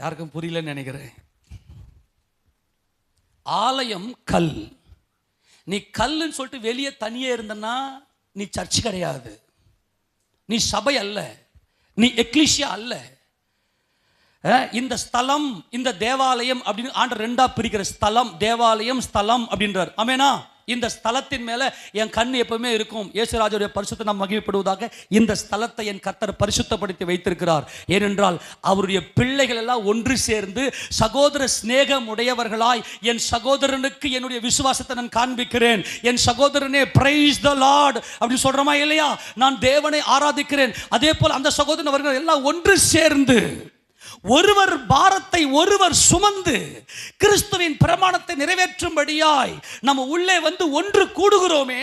யாருக்கும் புரியலன்னு நினைக்கிறேன். ஆலயம் கல். நீ கல்லுன்னு சொல்லிட்டு வெளியே தனியே இருந்தனா நீ சர்ச் கிடையாது, நீ சபை அல்ல, நீ எக்லீஷியா அல்ல. இந்த ஸ்தலம், இந்த தேவாலயம் அப்படின்னு ஆண்டவர் ரெண்டா பிரிக்கிற, ஸ்தலம் தேவாலயம் ஸ்தலம் அப்படின்றார். ஆமெனா? இந்த ஸ்தலத்தின் மேல என் கண் எப்பவுமே இருக்கும். இயேசுராஜருடைய பரிசுத்த நாம் மகிமைப்படுவதாக இந்த ஸ்தலத்தை என் கர்த்தர் பரிசுத்தப்படுத்தி வைத்திருக்கிறார். ஏனென்றால் அவருடைய பிள்ளைகள் எல்லாம் ஒன்று சேர்ந்து சகோதர சிநேகம் உடையவர்களாய், என் சகோதரனுக்கு என்னுடைய விசுவாசத்தை நான் காண்பிக்கிறேன். என் சகோதரனே பிரைஸ் தி லார்ட் அப்படி சொல்றோமா இல்லையா? நான் தேவனை ஆராதிக்கிறேன். அதே போல் அந்த சகோதரன் அவர்கள் எல்லாம் ஒன்று சேர்ந்து ஒருவர் பாரத்தை ஒருவர் சுமந்து கிறிஸ்துவின் பிரமாணத்தை நிறைவேற்றும்படியாய் நம்ம உள்ளே வந்து ஒன்று கூடுகிறோமே.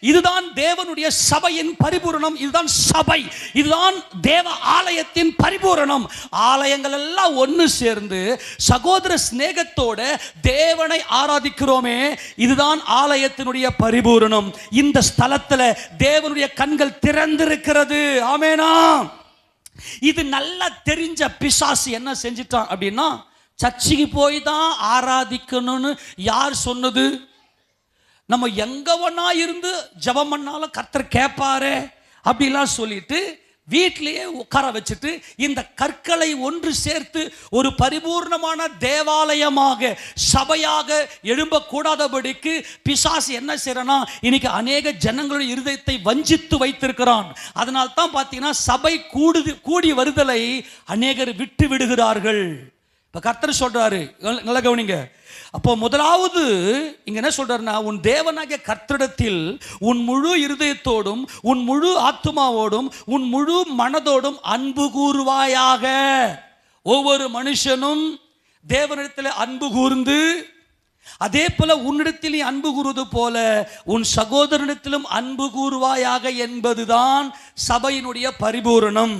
இதுதான் தேவனுடைய சபையின் பரிபூரணம். இதுதான் சபை, இதுதான் தேவ ஆலயத்தின் பரிபூரணம். ஆலயங்கள் எல்லாம் ஒன்று சேர்ந்து சகோதர சிநேகத்தோட தேவனை ஆராதிக்கிறோமே, இதுதான் ஆலயத்தினுடைய பரிபூரணம். இந்த ஸ்தலத்தில் தேவனுடைய கண்கள் திறந்திருக்கிறது. ஆமெனா? இது நல்லா தெரிஞ்ச பிசாசு என்ன செஞ்சிட்டான் அப்படின்னா, சர்ச்சுக்கு போய் தான் ஆராதிக்கணும்னு யார் சொன்னது? நம்ம எங்க வேணா இருந்து ஜெபம் பண்ணாலும் கர்த்தர் கேட்பாரே அப்படிலாம் சொல்லிட்டு வீட்டிலேயே உட்கார வச்சுட்டு இந்த கற்களை ஒன்று சேர்த்து ஒரு பரிபூர்ணமான தேவாலயமாக சபையாக எழும்பக்கூடாதபடிக்கு பிசாசு என்ன செய்யறானா, இன்னைக்கு அநேக ஜனங்களுடைய இருதயத்தை வஞ்சித்து வைத்திருக்கிறான். அதனால தான் பார்த்தீங்கன்னா சபை கூடி வருதலை அநேகர் விட்டு விடுகிறார்கள். இப்போ கர்த்தர் சொல்றாரு, நல்ல கவனிங்க. அப்போ முதலாவது இங்க என்ன சொல்றாருன்னா, உன் தேவனாகிய கர்த்தரிடத்தில் உன் முழு இருதயத்தோடும் உன் முழு ஆத்துமாவோடும் உன் முழு மனதோடும் அன்பு கூறுவாயாக. ஒவ்வொரு மனுஷனும் தேவனிடத்தில் அன்பு கூர்ந்து, அதே போல உன்னிடத்தில் நீ அன்பு கூறுவது போல உன் சகோதரனிடத்திலும் அன்பு கூறுவாயாக என்பதுதான் சபையினுடைய பரிபூரணம்.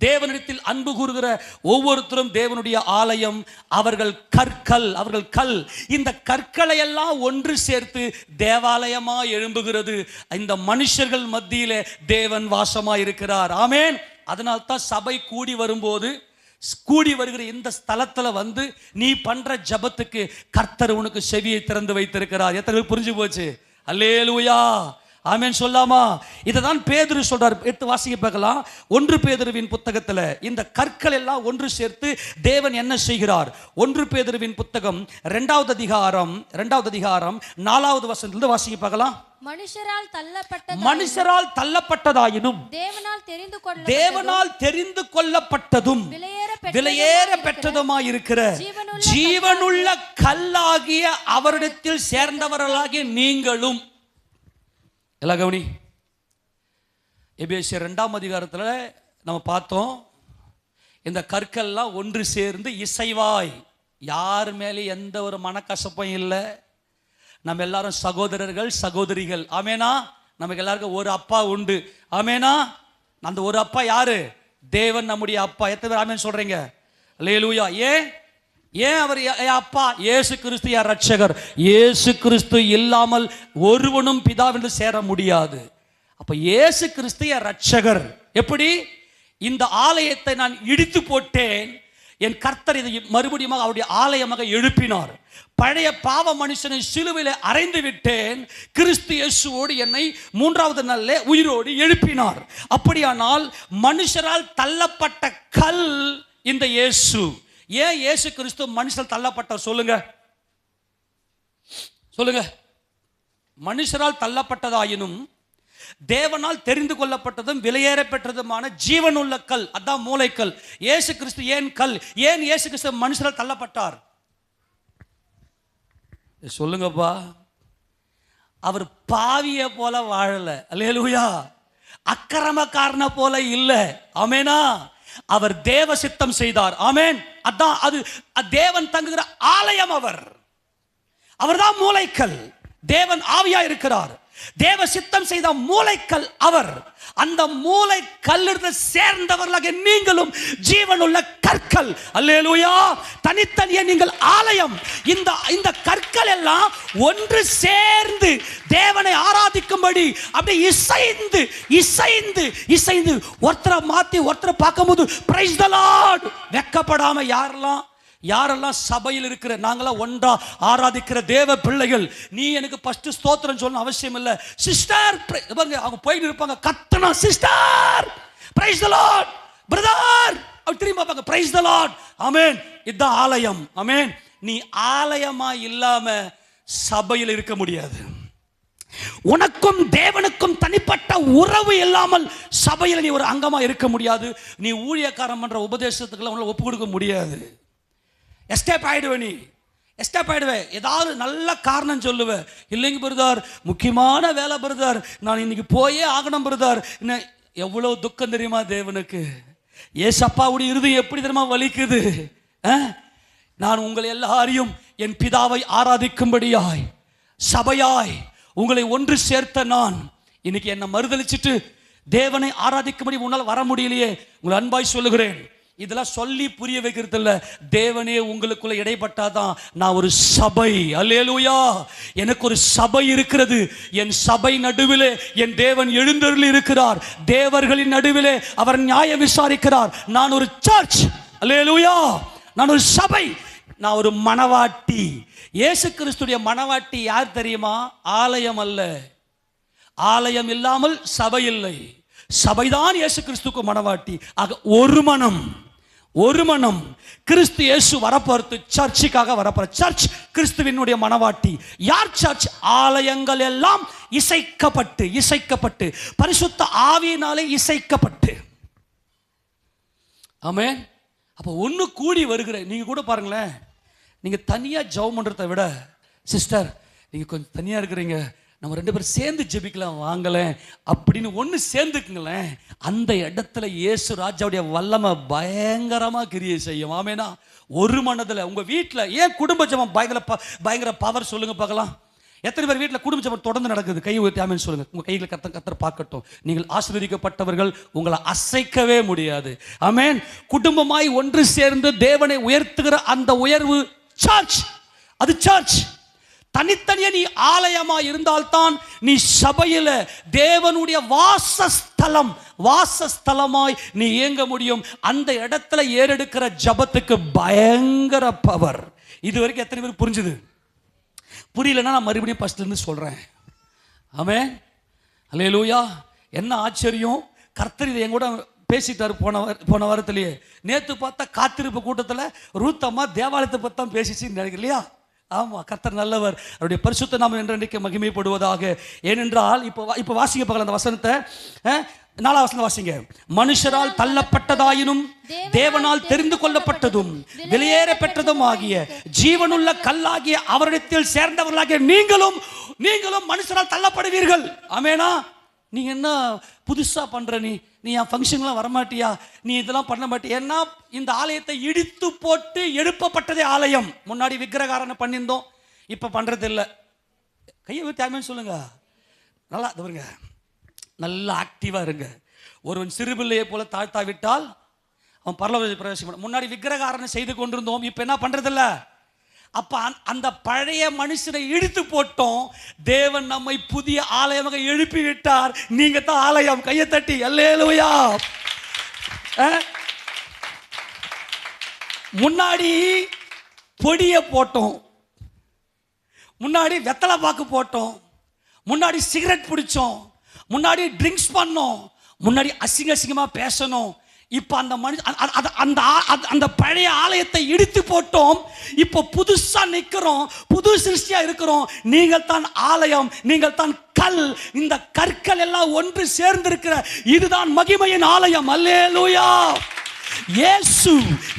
தேவனிடத்தில் அன்பு கூறுகிற ஒவ்வொருத்தரும் தேவனுடைய ஆலயம். அவர்கள் கற்கள், அவர்கள் கல். இந்த கற்களை எல்லாம் ஒன்று சேர்த்து தேவாலயமா எழும்புகிறது. இந்த மனுஷர்கள் மத்தியிலே தேவன் வாசமா இருக்கிறார். ஆமென். அதனால தான் சபை கூடி வரும்போது, கூடி வருகிற இந்த ஸ்தலத்துல வந்து நீ பண்ற ஜபத்துக்கு கர்த்தர் உனக்கு செவியை திறந்து வைத்திருக்கிறார். எத்தனை புரிஞ்சு போச்சு? அல்லேலூயா, ஆமென் சொல்லாமா? இதை தான் பேதுரு சொல்றார். எடுத்து வாசிக்க பார்க்கலாம். 1 பேதுருவின் புத்தகத்தில் இந்த கற்கள் எல்லாம் ஒன்று சேர்த்து தேவன் என்ன செய்கிறார்? 1 பேதுருவின் புத்தகம் 2வது அதிகாரம் 4வது வசனத்திலிருந்து வாசிக்க பார்க்கலாம். மனுஷரால் தள்ளப்பட்டதாயினும் தேவனால் தெரிந்து கொள்ளப்பட்டதும் விலையேற பெற்றதுமாயிருக்கிற ஜீவனுள்ள கல்லாகிய அவரிடத்தில் சேர்ந்தவர்களாகிய நீங்களும். எல்லாம் கவனி. எபேசியர் 2ஆம் அதிகாரத்தில் நம்ம பார்த்தோம், இந்த கற்கள்லாம் ஒன்று சேர்ந்து இசைவாய், யார் மேலே எந்த ஒரு மனக்கசப்பும் இல்லை. நம்ம எல்லாரும் சகோதரர்கள், சகோதரிகள். ஆமெனா? நமக்கு எல்லாருக்கும் ஒரு அப்பா உண்டு. ஆமேனா? அந்த ஒரு அப்பா யாரு? தேவன் நம்முடைய அப்பா. எத்தனை பேர் ஆமேன் சொல்றீங்க? அல்லேலூயா. ஏன் அவர் அப்பா? இயேசு கிறிஸ்து யார்? ரட்சகர். இயேசு கிறிஸ்து இல்லாமல் ஒருவனும் பிதாவென்று சேர முடியாது. அப்ப இயேசு கிறிஸ்து யார்? ரட்சகர். எப்படி? இந்த ஆலயத்தை நான் இடித்து போட்டேன், என் கர்த்தர் இதை மறுபடியும் அவருடைய ஆலயமாக எழுப்பினார். பழைய பாவ மனுஷனை சிலுவையில் அறைந்து விட்டேன், கிறிஸ்து இயேசுவோடு என்னை மூன்றாவது நாளிலே உயிரோடு எழுப்பினார். அப்படியானால் மனுஷரால் தள்ளப்பட்ட கல் இந்த இயேசு. ஏன் இயேசு கிறிஸ்து மனுஷரால் தள்ளப்பட்டார்? சொல்லுங்க சொல்லுங்க. மனுஷரால் தள்ளப்பட்டதாயினும் தேவனால் தெரிந்து கொள்ளப்பட்டதும் விலையேற பெற்றதுமான ஜீவனுள்ள கல், அதான் மூளைக்கல். இயேசு கிறிஸ்து ஏன் கல்? ஏன் இயேசு கிறிஸ்து மனுஷரால் தள்ளப்பட்டார்? சொல்லுங்கப்பா. அவர் பாவிய போல வாழல. அல்லேலூயா. அக்கிரமக்காரன போல இல்ல. ஆமேனா? அவர் தேவ சித்தம் செய்தார். ஆமேன். அதான் அது தேவன் தங்குகிற ஆலயம். அவர்தான் மூளைக்கல். தேவன் ஆவியா இருக்கிறார். தேவ சித்தம் செய்த மூளைக்கல் அவர். அந்த மூளைக்கல்லிருந்து சேர்ந்தவர்களாக நீங்களும் ஜீவனுள்ள கற்கள். அல்லேலூயா. தனித்தனியே நீங்கள் ஆலயம். இந்த கற்கள் எல்லாம் ஒன்று சேர்ந்து தேவனை ஆராதிக்கும்படி அப்படி இசைந்து இசைந்து இசைந்து ஒருத்தரை மாத்தி ஒருத்தரை பார்க்கும்போது பிரைஸ் தி லார்ட் வெக்கப்படாம யாரெல்லாம் சபையில் இருக்கிற நாங்களாம் ஒன்றா ஆராதிக்கிற தேவ பிள்ளைகள், நீ எனக்கு ஃபர்ஸ்ட் ஸ்தோத்திரம் சொல்லணும் அவசியம் இல்லை. சிஸ்டர் அவங்க போயிட்டு இருப்பாங்க, கத்தனா sister praise the lord, brother அப்படி திரும்பி பார்ப்பாங்க பிரைஸ் தி லார்ட். ஆமென். இதுதான் ஆலயம். ஆமென். நீ ஆலயமா இல்லாம சபையில் இருக்க முடியாது. உனக்கும் தேவனுக்கும் தனிப்பட்ட உறவு இல்லாமல் சபையில் நீ ஒரு அங்கமா இருக்க முடியாது. நீ ஊழியக்காரன் பண்ற உபதேசத்துக்குள்ள உன்னால ஒப்பு கொடுக்க முடியாது. எஸ்கேப் ஆயிடுவே. நீ எஸ்கேப் ஆயிடுவே. ஏதாவது நல்ல காரணம் சொல்லுவேன். இல்லைங்க பிரதர், முக்கியமான வேலை பிரதர், நான் இன்னைக்கு போயே ஆகணும் பிரதர். எவ்வளவு துக்கம் தெரியுமா தேவனுக்கு? ஏசப்பாவுடைய இருதயம் எப்படி தெரியுமா வலிக்குது? நான் உங்களை எல்லாரையும் என் பிதாவை ஆராதிக்கும்படியாய் சபையாய் உங்களை ஒன்று சேர்த்த நான் இன்னைக்கு என்னை மறுதளிச்சுட்டு தேவனை ஆராதிக்கும்படி உன்னால் வர முடியலையே. உங்களை அன்பாய் சொல்லுகிறேன், இதெல்லாம் சொல்லி புரிய வைக்கிறது இல்ல. தேவனே உங்களுக்குள்ள இடைப்பட்டாதான் நான் ஒரு சபை. அல்லேலூயா. எனக்கு ஒரு சபை இருக்கிறது. என் சபை நடுவிலே என் தேவன் எழுந்தருளி இருக்கிறார். தேவர்களின் நடுவிலே அவர் நியாயம் விசாரிக்கிறார். நான் ஒரு சர்ச். அல்லேலூயா. நான் ஒரு சபை. நான் ஒரு மணவாட்டி. இயேசு கிறிஸ்துடைய மணவாட்டி யார் தெரியுமா? ஆலயம் அல்ல. ஆலயம் இல்லாமல் சபை இல்லை. சபைதான் இயேசு கிறிஸ்துக்கு மணவாட்டி. ஆக ஒரு மனம் கிறிஸ்து இயேசு வரப்போறது சர்ச்சுக்காக வரப்போற. சர்ச் கிறிஸ்துவினுடைய மணவாட்டி. யார் சர்ச்? ஆலயங்கள் எல்லாம் இசைக்கப்பட்டு பரிசுத்த ஆவியினாலே இசைக்கப்பட்டு. ஆமென். அப்ப ஒண்ணு கூடி வருகிற நீங்க கூட பாருங்களேன். நீங்க தனியா ஜெபம் பண்றதை விட, சிஸ்டர் நீங்க கொஞ்சம் தனியா இருக்கிறீங்க, நம்ம 2 பேரும் சேர்ந்து ஜெபிக்கலாம் வாங்கலேன் அப்படின்னு ஒன்று சேர்ந்துக்குங்களேன். அந்த இடத்துல இயேசு ராஜாவுடைய வல்லமை பயங்கரமா கிரியை செய்யும். ஆமேனா? ஒரு மனதில் உங்க வீட்டில் ஏன் குடும்ப ஜெபம் பயங்கர பவர் சொல்லுங்க பார்க்கலாம். எத்தனை பேர் வீட்டில் குடும்ப ஜெபம் தொடர்ந்து நடக்குது? கை உயர்த்தி ஆமென் சொல்லுங்க. உங்க கைகளை கத்தர் பார்க்கட்டும். நீங்கள் ஆசீர்வதிக்கப்பட்டவர்கள், உங்களை அசைக்கவே முடியாது. ஆமென். குடும்பமாய் ஒன்று சேர்ந்து தேவனை உயர்த்துகிற அந்த உயர்வு சர்ச். அது சர்ச். தனித்தனியே நீ ஆலயமா இருந்தால்தான் நீ சபையில தேவனுடைய வாசஸ்தலமாய் நீ இயங்க முடியும். அந்த இடத்துல ஏறெடுக்கிற ஜபத்துக்கு பயங்கர பவர். இது வரைக்கும் எத்தனை பேர் புரிஞ்சுது? புரியலன்னா நான் மறுபடியும் ஃபர்ஸ்ட்ல இருந்து சொல்றேன். ஆமென். அல்லேலூயா. என்ன ஆச்சரியம், கர்த்தர் இதை என் கூட பேசிட்டாரு போன வாரத்திலேயே. நேற்று பார்த்தா காத்திருப்பு கூட்டத்தில் ரூத்தம்மா தேவாலயத்தை பற்றி தான் பேசிச்சு நினைக்கலையா? ஆமா, கர்த்தர் நல்லவர். அவருடைய பரிசுத்த நாமம் என்றென்றைக்கு மகிமைப்படுவதாக. ஏனென்றால் இப்போ வாசிங்க பார்க்கலாம் அந்த வசனத்தை. 4ஆம் வசனம் வாசிங்க. மனுஷரால் தள்ளப்பட்டதாயினும் தேவனால் தெரிந்து கொள்ளப்பட்டதும் வெளியேற பெற்றதும் ஆகிய ஜீவனுள்ள கல்லாகிய அவரிடத்தில் சேர்ந்தவர்களாகிய நீங்களும் மனுஷரால் தள்ளப்படுவீர்கள். ஆமேனா? நீ என்ன புதுசா பண்ற? நீ என் ஃபங்க்ஷன்லாம் வரமாட்டியா? நீ இதெல்லாம் பண்ண மாட்டியா? ஏன்னா இந்த ஆலயத்தை இடித்து போட்டு எழுப்பப்பட்டதே ஆலயம். முன்னாடி விக்கிரகாரனை பண்ணியிருந்தோம், இப்ப பண்றது இல்லை. கையை ஊற்றி ஆமென் சொல்லுங்க. நல்லா பாருங்க. நல்லா ஆக்டிவா இருங்க. ஒருவன் சிறுபிள்ளையை போல தாழ்த்தாவிட்டால் அவன் பரலோக பிரவேசிப்பான். முன்னாடி விக்கிரகாரனை செய்து கொண்டிருந்தோம், இப்ப என்ன பண்றதில்ல. அப்ப அந்த பழைய மனுஷனை இழுத்து போட்டோம். தேவன் நம்மை புதிய ஆலயமாக எழுப்பி விட்டார். நீங்க தான் ஆலயம். கையை தட்டி அல்லேலூயா. முன்னாடி பொடியை போட்டோம், முன்னாடி வெத்தலை பாக்கு போட்டோம், முன்னாடி சிகரெட் பிடிச்சோம், முன்னாடி ட்ரிங்க்ஸ் பண்ணோம், முன்னாடி அசிங்கமா பேசணும். இப்ப அந்த பழைய ஆலயத்தை இடித்து போட்டோம். இப்ப புதுசா நிக்கிறோம், புது சிருஷ்டியா இருக்கிறோம். நீங்கள் தான் ஆலயம், நீங்கள் தான் கல். இந்த கற்கள் எல்லாம் ஒன்று சேர்ந்திருக்கிற இதுதான் மகிமையின் ஆலயம். அல்லேலூயா. இயேசு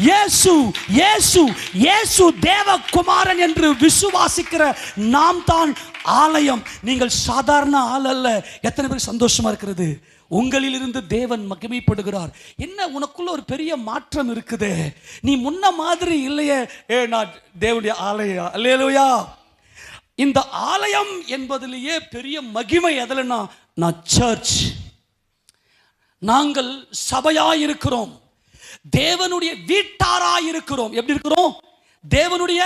இயேசு இயேசு இயேசு தேவகுமாரன் என்று விசுவாசிக்கிற நாம் தான் ஆலயம். நீங்கள் சாதாரண ஆள் அல்ல. எத்தனை பேர் சந்தோஷமா இருக்கிறது? உங்களிலிருந்து தேவன் மகிமைப்படுகிறார். என்ன உனக்குள்ள ஒரு பெரிய மாற்றம் இருக்குது. நீ முன்ன மாதிரி இல்லையே. நான் தேவனுடைய ஆலயம். அல்லேலூயா. இந்த ஆலயம் என்பதிலேயே பெரிய மகிமை எதுலன்னா, நான் சர்ச். நாங்கள் சபையாய் இருக்கிறோம், தேவனுடைய வீட்டாராய் இருக்கிறோம். எப்படி இருக்கிறோம்? தேவனுடைய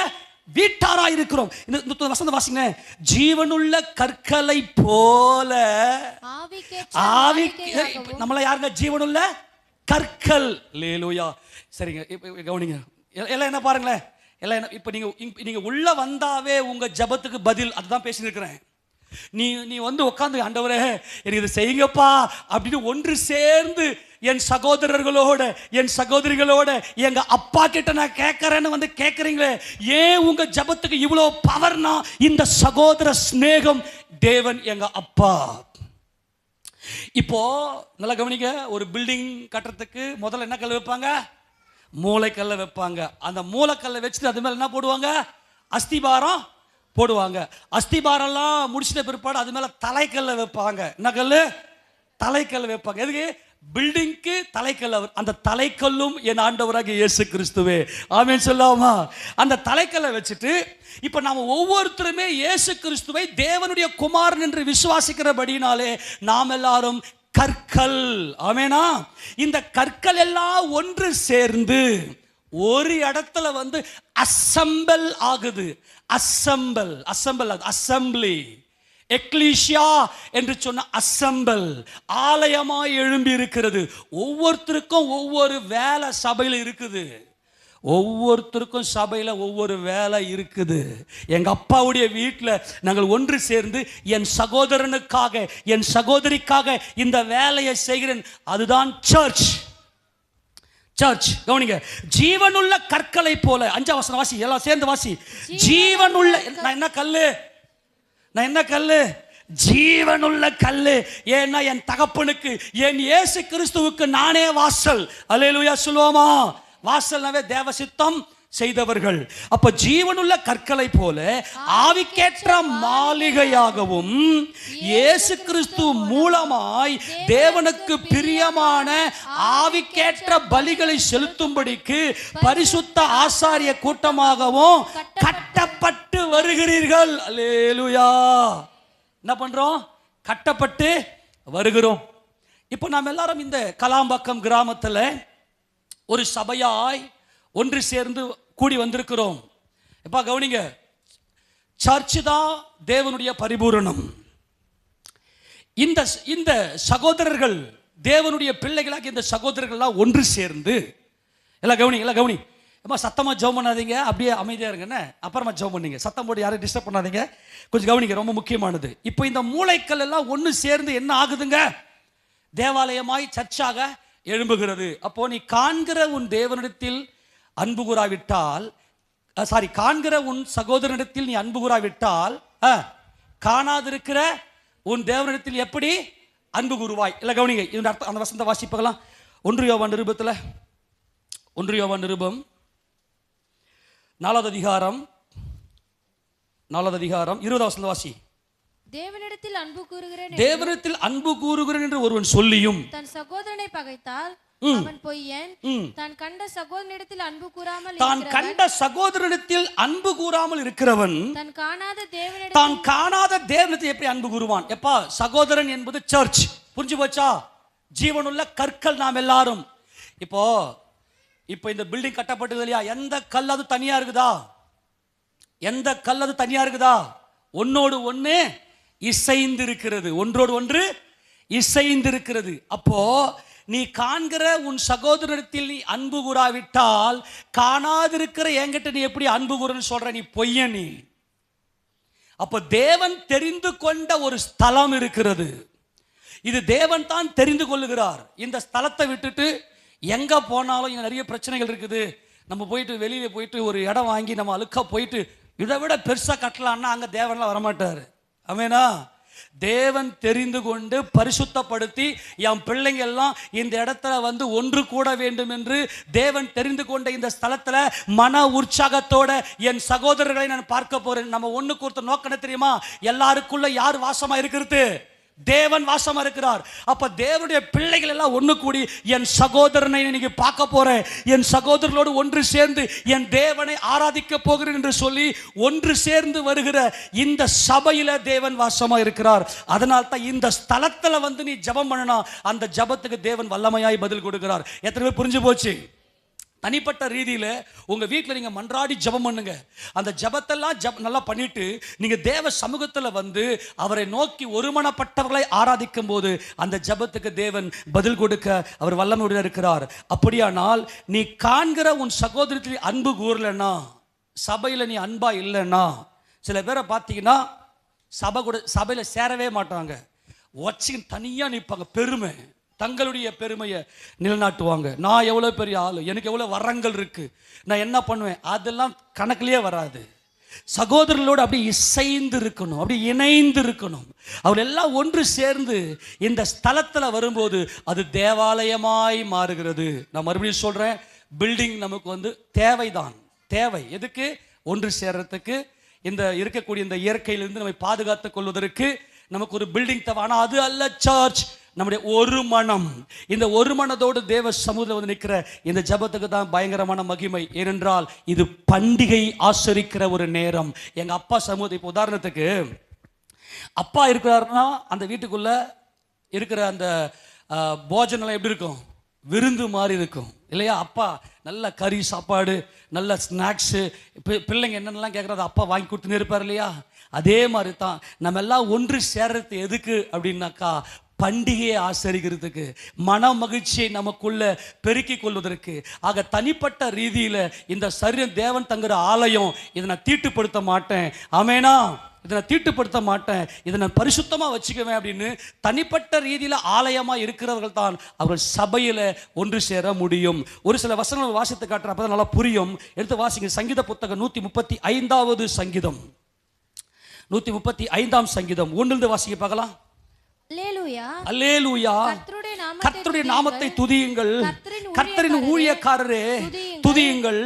வீட்டாராய் இருக்கிறோம். இந்த வசனம் வாசிங்க. ஜீவனுள்ள கற்களை போல நம்மள யாருங்க? ஜீவனுள்ள கற்கள். அல்லேலூயா. சரிங்க, கவனிங்க. எல்லாம் என்ன பாருங்களேன், எல்லாம் என்ன. இப்ப நீங்க உள்ள வந்தாவே உங்க ஜபத்துக்கு பதில் அதுதான் பேசிட்டு இருக்கிறேன். நீ வந்து உட்காந்து, ஆண்டவரே எனக்கு இதை செய்யுங்கப்பா அப்படின்னு ஒன்று சேர்ந்து என் சகோதரர்களோட என் சகோதரிகளோட எங்க அப்பா கிட்ட நான் கேட்கறேன்னு வந்து கேட்கறீங்களே, ஏன் உங்க ஜபத்துக்கு இவ்வளவு பவர்னா இந்த சகோதர ஸ்நேகம். தேவன் எங்க அப்பா. இப்போ நல்லா கவனிக்க. ஒரு பில்டிங் கட்டுறதுக்கு முதல்ல என்ன கல் வைப்பாங்க? மூளைக்கல்ல வைப்பாங்க. அந்த மூளைக்கல்லை வச்சுட்டு அது மேல என்ன போடுவாங்க? அஸ்திபாரம் போடுவாங்க. அஸ்திபாரெல்லாம் முடிச்சிட்ட பிற்பாடு அது மேல தலைக்கல்ல வைப்பாங்க. என்ன கல்லு? தலைக்கல்ல வைப்பாங்க. எதுக்கு? பில்டிங்க்கு தலைக்கல். அந்த தலைக்கல்லும் என் ஆண்டவராகிய இயேசு கிறிஸ்துவே. ஆமென் சொல்லாமா? அந்த தலைக்கல்லை வச்சுட்டு இப்ப நாம ஒவ்வொருத்தருமே இயேசு கிறிஸ்துவை தேவனுடைய குமாரன் என்று விசுவாசிக்கிறபடினாலே நாம் எல்லாரும் கற்கள். ஆமெனா? இந்த கற்கள் எல்லாம் ஒன்று சேர்ந்து ஒரு இடத்துல வந்து அசெம்பிள் ஆகுது. Assemble assemble assembly. எக்லீசியா என்று சொன்ன அசெம்பிள் ஆலயமாய் எழும்பி இருக்கிறது. ஒவ்வொருத்தருக்கும் ஒவ்வொரு வேலை சபையில் இருக்குது. ஒவ்வொருத்தருக்கும் சபையில் ஒவ்வொரு வேலை இருக்குது. எங்க அப்பாவுடைய வீட்டில் நாங்கள் ஒன்று சேர்ந்து என் சகோதரனுக்காக என் சகோதரிக்காக இந்த வேலையை செய்கிறேன். அதுதான் சர்ச். சர்ச். கவனிங்க. ஜீவனுள்ள கற்களை போல. 5ஆம் வசனம் வாசி, எல்லாம் சேர்ந்து வாசி. ஜீவனுள்ள. நான் என்ன கல்லு? நான் என்ன கல்லு? ஜீவனுள்ள கல்லு. ஏன்னா என் தகப்பனுக்கு, என் இயேசு கிறிஸ்துவுக்கு நானே வாசல். அல்லேலூயா சொல்லுவோமா? வாசல்னாவே தேவ சித்தம் செய்தவர்கள். அப்ப ஜீவனுள்ள கற்களை போல ஆவிக்கேற்ற மாளிகையாகவும் இயேசு கிறிஸ்து மூலமாய் தேவனுக்கு பிரியமான ஆவிக்கேற்ற பலிகளை செலுத்தும்படிக்கு பரிசுத்த ஆசாரிய கூட்டமாகவும் கட்டப்பட்டு வருகிறீர்கள். அல்லேலூயா. என்ன பண்றோம்? கட்டப்பட்டு வருகிறோம். இப்போ நாம் எல்லாரும் இந்த கலாம்பாக்கம் கிராமத்தில் ஒரு சபையாய் ஒன்று சேர்ந்து கூடி வந்திருக்கிறோம். எப்பா கவனிங்க. சர்ச் தான் தேவனுடைய பரிபூரணம். இந்த சகோதரர்கள் தேவனுடைய பிள்ளைகளாக இந்த சகோதரர்கள்லாம் ஒன்று சேர்ந்து எல்லாம் கவனி, எல்லாம் கவனி. ஏமா சத்தமா ஜெபம் பண்ணாதீங்க, அப்படியே அமைதியா இருங்கன்னு. அப்புறமா ஜெபம் பண்ணீங்க. சத்தம் போட்டு யாரையும் டிஸ்டர்ப் பண்ணாதீங்க. கொஞ்சம் கவனிங்க, ரொம்ப முக்கியமானது. இப்போ இந்த மூளைக்கல் எல்லாம் ஒன்று சேர்ந்து என்ன ஆகுதுங்க? தேவாலயமாய் சர்ச்சாக எழும்புகிறது. அப்போ நீ காண்கிற உன் தேவனிடத்தில் அன்பு கூறாவிட்டால், காண்கிற உன் சகோதரனிடத்தில் நீ அன்பு கூறாவிட்டால் காணாதிருக்கிற உன் தேவனிடத்தில் எப்படி அன்பு கூறுவாய்? இல்லை கவனிங்க, இந்த அர்த்தம் அந்த வசனத்தை வாசிப்பகலாம். 1 யோவான் நிருபத்தில் 1 யோவான் நிருபம் 4வது அதிகாரம் 20வது வசனத்தை வாசி. தேவனிடத்தில் அன்பு கூறுகிறேன் என்று ஒருவன் சொல்லியும் தன் சகோதரனை பகைத்தால் அவன் பொய்யன். தான் கண்ட சகோதரனிடத்தில் அன்பு கூறாமல் இருக்கிறவன் தான் காணாத தேவனிடத்தில் எப்படி அன்பு கூறுவான்? எப்பா சகோதரன் என்பது சர்ச். புரிஞ்சு போச்சா? ஜீவனுள்ள கற்கள் நாம் எல்லாரும். இப்போ இந்த பில்டிங் கட்டப்பட்டது இல்லையா, எந்த கல் அது தனியா இருக்குதா? எந்த கல் அது தனியா இருக்குதா? ஒன்னோடு ஒன்று இசைந்து இருக்கிறது, ஒன்றோடு ஒன்று இசைந்து இருக்கிறது. அப்போ நீ காண்கிற உன் சகோதரத்தில் நீ அன்பு கூறாவிட்டால் காணாதிருக்கிற என்கிட்ட நீ எப்படி அன்பு கூறன்னு சொல்ற? நீ பொய்யன் நீ. அப்போ தேவன் தெரிந்து கொண்ட ஒரு ஸ்தலம் இருக்கிறது. இது தேவன் தான் தெரிந்து கொள்ளுகிறார். இந்த ஸ்தலத்தை விட்டுட்டு எங்க போனாலும் இங்க நிறைய பிரச்சனைகள் இருக்குது. நம்ம போயிட்டு வெளியில போயிட்டு ஒரு இடம் வாங்கி நம்ம அழுக்கா போயிட்டு இதை விட பெருசா கட்டலாம்னா அங்க தேவன்லாம் வரமாட்டாரு. ஆமெனா? தேவன் தெரிந்து கொண்டு பரிசுத்தப்படுத்தி என் பிள்ளைங்க எல்லாம் இந்த இடத்துல ஒன்று கூட வேண்டும் என்று தேவன் தெரிந்து கொண்ட இந்த ஸ்தலத்துல மன உற்சாகத்தோட என் சகோதரர்களை நான் பார்க்க போறேன். நம்ம ஒண்ணு கொடுத்த நோக்கம் என்ன தெரியுமா? எல்லாருக்குள்ள யார் வாசமா இருக்கிறது? தேவன் வாசமா இருக்கிறார். அப்ப தேவனுடைய பிள்ளைகள் எல்லாம் ஒண்ணு கூடி என் சகோதரனை இன்னைக்கு பார்க்க போறேன், என் சகோதரர்களோடு ஒன்று சேர்ந்து என் தேவனை ஆராதிக்க போகிறேன் என்று சொல்லி ஒன்று சேர்ந்து வருகிற இந்த சபையில தேவன் வாசமா இருக்கிறார். அதனால தான் இந்த ஸ்தலத்துல நீ ஜெபம் பண்ணனா அந்த ஜெபத்துக்கு தேவன் வல்லமையாய் பதில் கொடுக்கிறார். எத்தனை பேர் புரிஞ்சு போச்சு? தனிப்பட்ட ரீதியில் உங்கள் வீட்டில் நீங்கள் மன்றாடி ஜெபம் பண்ணுங்க. அந்த ஜெபத்தெல்லாம் நல்லா பண்ணிட்டு நீங்கள் தேவ சமூகத்தில் அவரை நோக்கி ஒருமனப்பட்டவர்களை ஆராதிக்கும் போது அந்த ஜெபத்துக்கு தேவன் பதில் கொடுக்க அவர் வல்லமையுடன் இருக்கிறார். அப்படியானால் நீ காண்கிற உன் சகோதரத்தில் அன்பு கூறலன்னா, சபையில் நீ அன்பா இல்லைன்னா, சில பேரை பார்த்தீங்கன்னா சபையில் சேரவே மாட்டாங்க, வச்சு தனியாக நிற்பாங்க, பெருமை, தங்களுடைய பெருமையை நிலைநாட்டுவாங்க. நான் எவ்வளோ பெரிய ஆளு, எனக்கு எவ்வளோ வரங்கள் இருக்கு, நான் என்ன பண்ணுவேன், அதெல்லாம் கணக்கிலேயே வராது. சகோதரர்களோடு அப்படி இசைந்து இருக்கணும், அப்படி இணைந்து இருக்கணும். அவர் எல்லாம் ஒன்று சேர்ந்து இந்த ஸ்தலத்தில் வரும்போது அது தேவாலயமாய் மாறுகிறது. நான் மறுபடியும் சொல்றேன், பில்டிங் நமக்கு தேவைதான். தேவை எதுக்கு? ஒன்று சேர்றதுக்கு, இந்த இருக்கக்கூடிய இந்த இயற்கையிலிருந்து நம்மை பாதுகாத்துக் கொள்வதற்கு நமக்கு ஒரு பில்டிங் தேவை. ஆனால் அது அல்ல சர்ச். நம்முடைய ஒரு மனம், இந்த ஒரு மனதோடு தேவ சமூகத்தில் நிற்கிற இந்த ஜெபத்துக்கு தான் பயங்கரமான மகிமை. ஏனென்றால் இது பண்டிகை ஆசரிக்கிற ஒரு நேரம். எங்க அப்பா சமூகத்தை, இப்போ உதாரணத்துக்கு அப்பா இருக்கிறாருன்னா அந்த வீட்டுக்குள்ள இருக்கிற அந்த போஜனம் எப்படி இருக்கும்? விருந்து மாதிரி இருக்கும் இல்லையா? அப்பா நல்ல கறி சாப்பாடு, நல்ல ஸ்நாக்ஸு, பிள்ளைங்க என்னென்னலாம் கேட்குறது அப்பா வாங்கி கொடுத்துன்னு இருப்பார் இல்லையா? அதே மாதிரி தான் நம்ம எல்லாம் ஒன்று சேர்றது எதுக்கு அப்படின்னாக்கா, பண்டிகையை ஆசரிக்கிறதுக்கு, மன மகிழ்ச்சியை நமக்குள்ள பெருக்கிக் கொள்வதற்கு. ஆக தனிப்பட்ட ரீதியில் இந்த சரீரம் தேவன் தங்குற ஆலயம், இதை நான் தீட்டுப்படுத்த மாட்டேன், ஆமேனா, இதை நான் தீட்டுப்படுத்த மாட்டேன், இதை நான் பரிசுத்தமாக வச்சுக்குவேன் அப்படின்னு தனிப்பட்ட ரீதியில் ஆலயமாக இருக்கிறவர்கள் தான் அவர்கள் சபையில் ஒன்று சேர முடியும். ஒரு சில வசனங்கள் வாசித்து காட்டுற, அப்போ தான் நல்லா புரியும். எடுத்து வாசிங்க. சங்கீத புத்தகம் 135வது சங்கீதம், 135ஆம் சங்கீதம் 1 வாசிக்க பார்க்கலாம். அல்லேலூயா, கர்த்தருடைய நாமத்தை துதியுங்கள், கர்த்தரின் ஊழியக்காரரே துதியுங்கள்,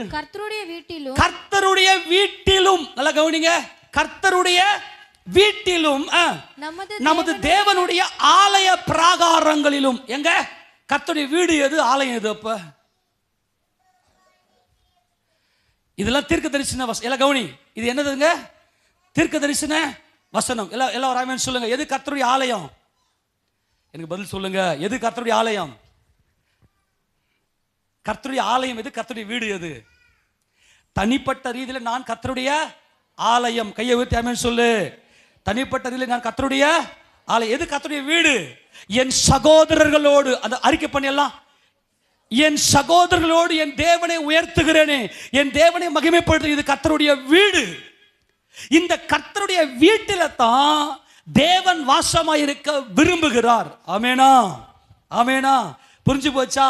கர்த்தருடைய வீட்டிலும், நல்லா கவனிங்க, கர்த்தருடைய வீட்டிலும் நமது தேவனுடைய ஆலய பிராகாரங்களிலும். எங்க கர்த்தருடைய வீடு எது? ஆலயம் எது? அப்ப இதெல்லாம் தீர்க்க தரிசன வசனம். எல்லாம் கவனி, இது என்னதுங்க? தீர்க்க தரிசன வசனம். எல்லாம் ராமன் சொல்லுங்க, எது கர்த்தருடைய ஆலயம்? எனக்கு பதில் சொல்லுங்க, எது கர்த்தருடைய ஆலயம்? கர்த்தருடைய ஆலயம் எது? கர்த்தருடைய வீடு எது? தனிப்பட்ட ரீதியில் நான் கர்த்தருடைய ஆலயம். கையை உயர்த்தி ஆமென் சொல்லு. தனிப்பட்ட ரீதியில் நான் கர்த்தருடைய ஆலயம். எது கர்த்தருடைய வீடு? என் சகோதரர்களோடு அந்த அறிக்கை பண்ணியெல்லாம், என் சகோதரர்களோடு என் தேவனை உயர்த்துகிறேனே, என் தேவனை மகிமைப்படுத்து, இது கர்த்தருடைய வீடு. இந்த கர்த்தருடைய வீட்டில தான் தேவன் வாசமாயிருக்க விரும்புகிறார். ஆமேனா, ஆமேனா, புரிஞ்சு போச்சா?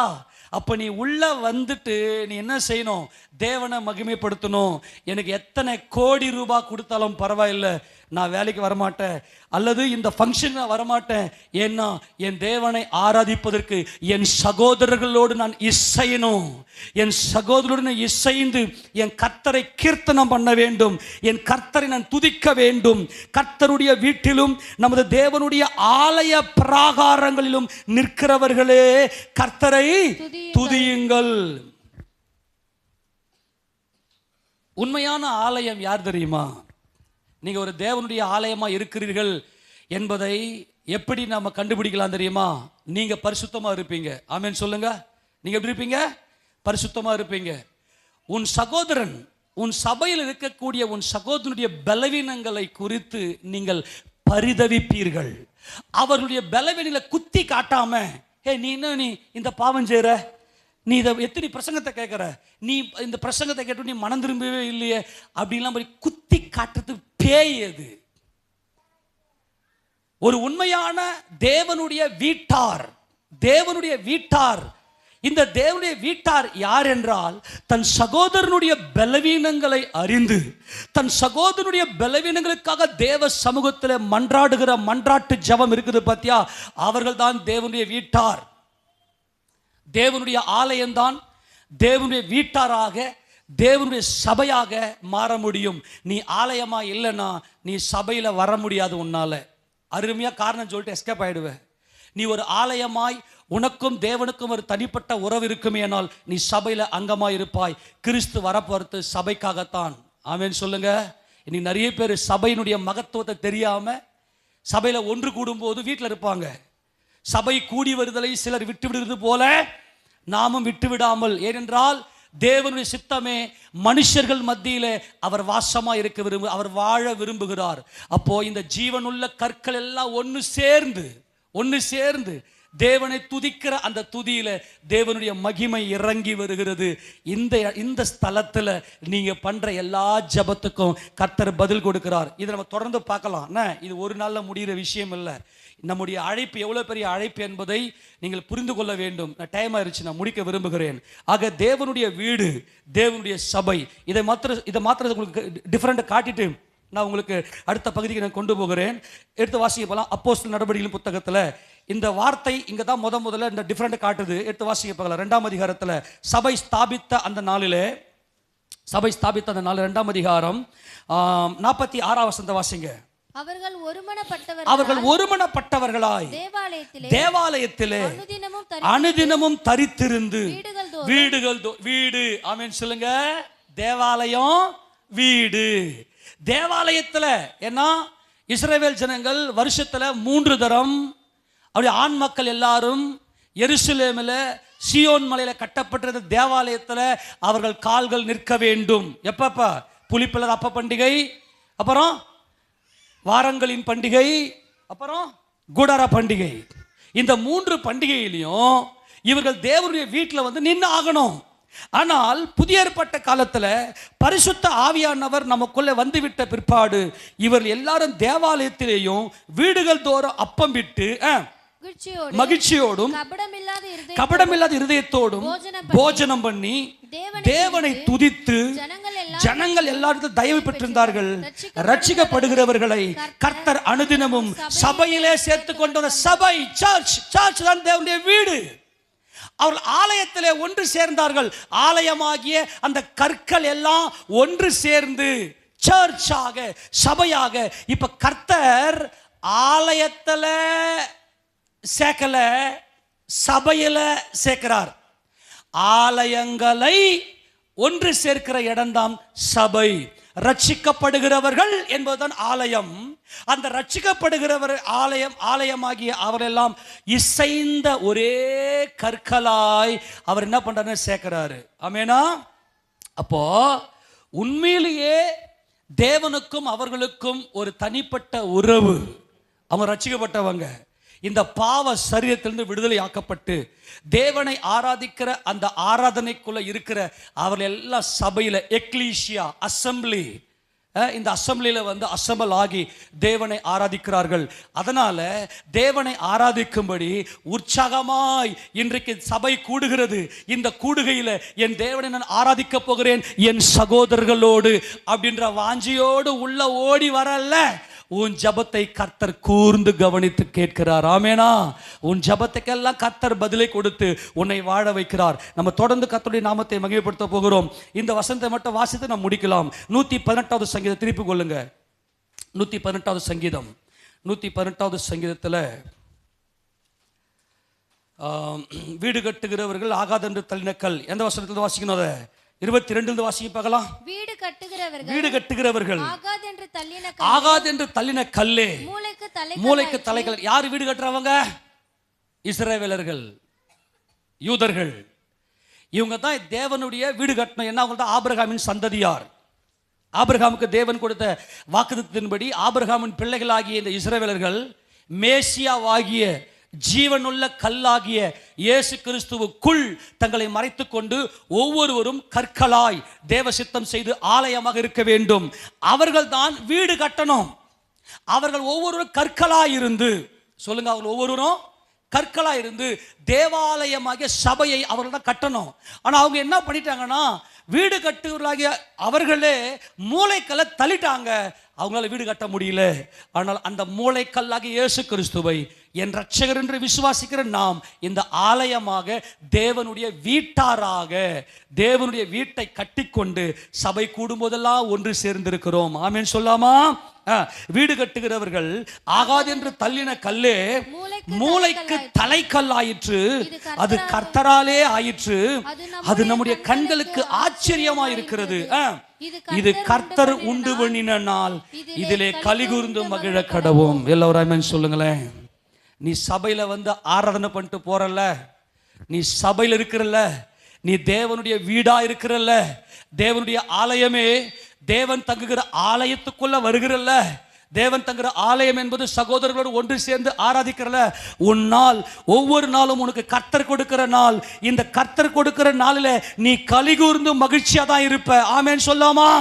அப்ப நீ உள்ள வந்துட்டு நீ என்ன செய்யணும்? தேவனை மகிமைப்படுத்தணும். எனக்கு எத்தனை கோடி ரூபாய் கொடுத்தாலும் பரவாயில்லை, நான் வேலைக்கு வரமாட்டேன், அல்லது இந்த ஃபங்க்ஷன் வரமாட்டேன். ஏன்னா என் தேவனை ஆராதிப்பதற்கு என் சகோதரர்களோடு நான் இசையணும். என் சகோதரரோடு நான் இசைந்து என் கர்த்தரை கீர்த்தனம் பண்ண வேண்டும், என் கர்த்தரை நான் துதிக்க வேண்டும். கர்த்தருடைய வீட்டிலும் நமது தேவனுடைய ஆலய பிராகாரங்களிலும் நிற்கிறவர்களே கர்த்தரை துதியுங்கள். உண்மையான ஆலயம் யார் தெரியுமா? நீங்க ஒரு தேவனுடைய ஆலயமா இருக்கிறீர்கள் என்பதை எப்படி நம்ம கண்டுபிடிக்கலாம் தெரியுமா? நீங்க பரிசுத்தமா இருப்பீங்க. ஆமென் சொல்லுங்க. நீங்க எப்படி இருப்பீங்க? பரிசுத்தமா இருப்பீங்க. உன் சகோதரன், உன் சபையில் இருக்கக்கூடிய உன் சகோதரனுடைய பலவீனங்களை குறித்து நீங்கள் பரிதவிப்பீர்கள். அவர்களுடைய பலவீனங்களை குத்தி காட்டாம, நீ என்ன, நீ இந்த பாவம் செய்யற, நீ இதை எத்தனை பிரசங்கத்தை கேட்கிற, நீ இந்த பிரசங்கத்தை கேட்டு நீ மனம் திரும்பவே இல்லையே அப்படின்லாம் குத்தி காட்டுறது பேய். அது ஒரு உண்மையான தேவனுடைய வீட்டார். தேவனுடைய வீட்டார், இந்த தேவனுடைய வீட்டார் யார் என்றால், தன் சகோதரனுடைய பலவீனங்களை அறிந்து தன் சகோதரனுடைய பலவீனங்களுக்காக தேவ சமூகத்தில் மன்றாடுகிற மன்றாட்டு ஜெபம் இருக்குது பாத்தியா, அவர்கள் தான் தேவனுடைய வீட்டார். தேவனுடைய ஆலயம்தான் தேவனுடைய வீட்டாராக, தேவனுடைய சபையாக மாற முடியும். நீ ஆலயமா இல்லைன்னா நீ சபையில வர முடியாது. உன்னால அருமையா காரணம் சொல்லிட்டு எஸ்கேப் ஆயிடுவேன். நீ ஒரு ஆலயமாய் உனக்கும் தேவனுக்கும் ஒரு தனிப்பட்ட உறவு இருக்குமேனால் நீ சபையில அங்கமாய் இருப்பாய். கிறிஸ்து வரப்போறது சபைக்காகத்தான். ஆமென் சொல்லுங்க. இன்னைக்கு நிறைய பேர் சபையினுடைய மகத்துவத்தை தெரியாம சபையில ஒன்று கூடும் போது வீட்டில் இருப்பாங்க. சபை கூடி வருதலை சிலர் விட்டு விடுவது போல நாமும் விட்டு விடாமல், ஏனென்றால் தேவனுடைய சித்தமே மனுஷர்கள் மத்தியிலே அவர் வாசமா இருக்க அவர் வாழ விரும்புகிறார். அப்போ இந்த ஜீவனுள்ள கற்கள் எல்லாம் ஒன்று சேர்ந்து தேவனை துதிக்கிற அந்த துதியில தேவனுடைய மகிமை இறங்கி வருகிறது. இந்த ஸ்தலத்துல நீங்க பண்ற எல்லா ஜபத்துக்கும் கர்த்தர் பதில் கொடுக்கிறார். இதை நம்ம தொடர்ந்து பார்க்கலாம். இது ஒரு நாள்ல முடிகிற விஷயம் இல்லை. நம்முடைய அழைப்பு எவ்வளவு பெரிய அழைப்பு என்பதை நீங்கள் புரிந்து கொள்ள வேண்டும். டைம் ஆயிடுச்சு, நான் முடிக்க விரும்புகிறேன். ஆக தேவனுடைய வீடு, தேவனுடைய சபை, இதை மாத்திரம் உங்களுக்கு டிஃபரெண்ட் காட்டிட்டு நான் உங்களுக்கு அடுத்த பகுதிக்கு நான் கொண்டு போகிறேன். எடுத்து வாசிக்க போகலாம். அப்போஸ்தலர் நடவடிக்கைகளின் புத்தகத்தில் இந்த வார்த்தை இங்கே தான் முதல்ல இந்த டிஃபரெண்ட் காட்டுது. எடுத்து வாசிக்க போகலாம். 2ஆம் அதிகாரத்தில் சபை ஸ்தாபித்த அந்த நாளிலே, சபை ஸ்தாபித்த அந்த நாள் 2ஆம் அதிகாரம் 46ஆம் வசனத்தை வாசிங்க. அவர்கள் ஒருமனப்பட்டவர்களாய் தேவாலயத்திலே அனுதினமும் தரித்திருந்து வீடு. ஆமென் சொல்லுங்க. தேவாலயம் வீடு. தேவாலயத்துல ஏன்னா இஸ்ரவேல் ஜனங்கள் வருஷத்துல 3 தரம் அப்படி ஆண் மக்கள் எல்லாரும் எருசலேமில் சீயோன் மலையில கட்டப்பட்டிருந்த தேவாலயத்தில் அவர்கள் கால்கள் நிற்க வேண்டும். எப்பப்பா? புளிப்பில்லர் அப்ப பண்டிகை, அப்புறம் வாரங்களின் பண்டிகை, அப்புறம் குடார பண்டிகை. இந்த 3 பண்டிகையிலையும் இவர்கள் தேவனுடைய வீட்டில் நின்று ஆகணும். ஆனால் புதிய ஏற்பட்ட காலத்துல பரிசுத்த ஆவியானவர் நமக்குள்ள வந்துவிட்ட பிற்பாடு இவர்கள் எல்லாரும் தேவாலயத்திலேயும் வீடுகள் தோறும் அப்பம் விட்டு மகிழ்ச்சியோடும் கபடமில்லாத இருதயத்தோடும் போஜனம் பண்ணி தேவனை துதித்து ஜனங்கள் எல்லாரும் தயவு பெற்றிருந்தார்கள். ரட்சிக்கப்படுகிறவர்களை கர்த்தர் அனுதினமும் சபையிலே சேர்த்து கொண்டு வந்த சபை, சர்ச் தான் தேவனுடைய வீடு. அவர்கள் ஆலயத்திலே ஒன்று சேர்ந்தார்கள். ஆலயமாகிய அந்த கற்கள் எல்லாம் ஒன்று சேர்ந்து சர்ச்சாக, சபையாக. இப்ப கர்த்தர் ஆலயத்துல சேர்க்கல, சபையில சேர்க்கிறார். ஆலயங்களை ஒன்று சேர்க்கிற இடம்தான் சபை. ரட்சிக்கப்படுகிறவர்கள் என்பதுதான் ஆலயம். அந்த ரட்சிக்கப்படுகிறவர் ஆலயமாகிய அவரெல்லாம் இசைந்த ஒரே கற்களாய் அவர் என்ன பண்றாரு? சேர்க்கிறாரு. ஆமெனா? அப்போ உண்மையிலேயே தேவனுக்கும் அவர்களுக்கும் ஒரு தனிப்பட்ட உறவு. அவங்க ரட்சிக்கப்பட்டவங்க. இந்த பாவ சரீரத்திலிருந்து விடுதலை ஆக்கப்பட்டு தேவனை ஆராதிக்கிற அந்த ஆராதனைக்குள்ள இருக்கிற அவர்கள் எல்லாம் சபையில எக்லீசியா, அசம்பிளி, இந்த அசம்பிளியில அசம்பிள் ஆகி தேவனை ஆராதிக்கிறார்கள். அதனால தேவனை ஆராதிக்கும்படி உற்சாகமாய் இன்றைக்கு சபை கூடுகிறது. இந்த கூடுகையில என் தேவனை நான் ஆராதிக்க போகிறேன் என் சகோதரர்களோடு அப்படின்ற வாஞ்சியோடு உள்ள ஓடி வரல. உன் ஜபத்தை கர்த்தர் கூர்ந்து கவனித்து கேட்கிறார். ஆமேனா? உன் ஜபத்துக்கெல்லாம் கர்த்தர் பதிலை கொடுத்து உன்னை வாழ வைக்கிறார். நம்ம தொடர்ந்து கர்த்தருடைய நாமத்தை மகிமைப்படுத்த போகிறோம். இந்த வசனத்தை மட்டும் வாசித்து நாம் முடிக்கலாம். 118வது சங்கீதம் திருப்பி கொள்ளுங்க. 118வது சங்கீதம். 118வது சங்கீதத்தில் வீடு கட்டுகிறவர்கள் ஆகாதென்று தள்ளின கல். எந்த வசனத்தில் வாசிக்கணும்? அதை 22 வாசிக்க பார்க்கலாம். வீடு கட்டுகிறவர்கள் ஆகாதென்று தள்ளின கல்லே மூளைக்கு தலைக்கல். யார் வீடு கட்டுறவங்க? இஸ்ரவேலர்கள், யூதர்கள். இவங்க தான் தேவனுடைய வீடு கட்டணும். என்ன? அவங்க தான் ஆபிரகாமின் சந்ததியார். ஆபிரகாமுக்கு தேவன் கொடுத்த வாக்குத்தத்தின்படி ஆபிரகாமின் பிள்ளைகளாகிய இந்த இஸ்ரவேலர்கள் மேசியாவாகிய ஜீவனுள்ள கல்லாகிய இயேசு கிறிஸ்துவுக்குள் தங்களை மறைத்துக் கொண்டு ஒவ்வொருவரும் கற்களாய் தேவ சித்தம் செய்து ஆலயமாக இருக்க வேண்டும். அவர்கள் தான் வீடு கட்டணும். அவர்கள் ஒவ்வொருவரும் கற்களாய் இருந்து, சொல்லுங்க, அவர்கள் ஒவ்வொருவரும் கற்களா இருந்து தேவாலயமாகிய சபையை அவர்கள் தான் கட்டணும். ஆனா அவங்க என்ன பண்ணிட்டாங்கன்னா, வீடு கட்டுவர்களாகிய அவர்களே மூளைக்கல்லை தள்ளிட்டாங்க. அவங்களால வீடு கட்ட முடியல. ஆனால் அந்த மூளைக்கல்லாகிய இயேசு கிறிஸ்துவை என் ரட்சகர் என்று விசுவாசிக்கிற நாம் இந்த ஆலயமாக தேவனுடைய வீட்டாராக தேவனுடைய வீட்டை கட்டிக்கொண்டு சபை கூடும்போதெல்லாம் ஒன்று சேர்ந்திருக்கிறோம். ஆமென் சொல்லாமா? வீடு கட்டுகிறவர்கள் ஆகாது என்று தள்ளின கல்லே மூளைக்கு தலைக்கல் ஆயிற்று. அது கர்த்தராலே ஆயிற்று. அது நம்முடைய கண்களுக்கு ஆச்சரியமா இருக்கிறது. இது கர்த்தர் உண்டு பண்ணின நாள், இதிலே கலிகூர்ந்து மகிழ கடவோம். எல்லாரும் ஆமென் சொல்லுங்களேன். நீ சபையில வந்து ஆராதனை பண்ணிட்டு போறல்ல, நீ சபையில் இருக்கிறல்ல, நீ தேவனுடைய வீடா இருக்கிறல்ல, தேவனுடைய ஆலயமே, தேவன் தங்குகிற ஆலயத்துக்குள்ள வருகிறல்ல, தேவன் தங்குற ஆலயம் என்பது சகோதரர்களோடு ஒன்று சேர்ந்து ஆராதிக்கிறல, உன் நாள் ஒவ்வொரு நாளும் உனக்கு கர்த்தர் கொடுக்கிற நாள். இந்த கர்த்தர் கொடுக்கிற நாளில் நீ கலிகூர்ந்து மகிழ்ச்சியா தான் இருப்ப. ஆமென் சொல்லாமா?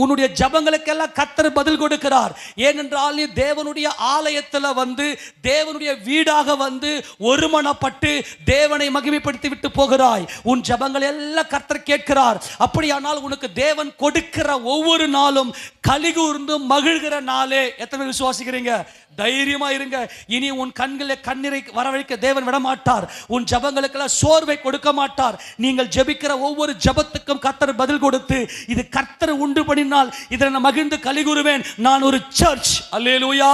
உன்னுடைய ஜபங்களுக்கெல்லாம் கர்த்தர் பதில் கொடுக்கிறார். ஏனென்றால் நீ தேவனுடைய ஆலயத்தில் வந்து தேவனுடைய வீடாக வந்து ஒருமனப்பட்டு தேவனை மகிமைப்படுத்தி விட்டு போகிறாய். உன் ஜபங்கள் எல்லாம் கர்த்தர் கேட்கிறார். அப்படியானால் உனக்கு தேவன் கொடுக்கிற ஒவ்வொரு நாளும் கலிகூர்ந்து மகிழ்கிற நாளே. எத்தனை விசுவாசிக்கிறீங்க? தைரியமா இருங்க. இனி உன் கண்களில் கண்ணீரை வரவழைக்க தேவன் விட மாட்டார். உன் ஜபங்களுக்கெல்லாம் சோர்வை கொடுக்க மாட்டார். நீங்கள் ஜெபிக்கிற ஒவ்வொரு ஜபத்துக்கும் கர்த்தர் பதில் கொடுத்து, இது கர்த்தர் உண்டு பண்ணினால் இதில் நான் மகிழ்ந்து கலிகூறுவேன். நான் ஒரு சர்ச், அல்லேலூயா,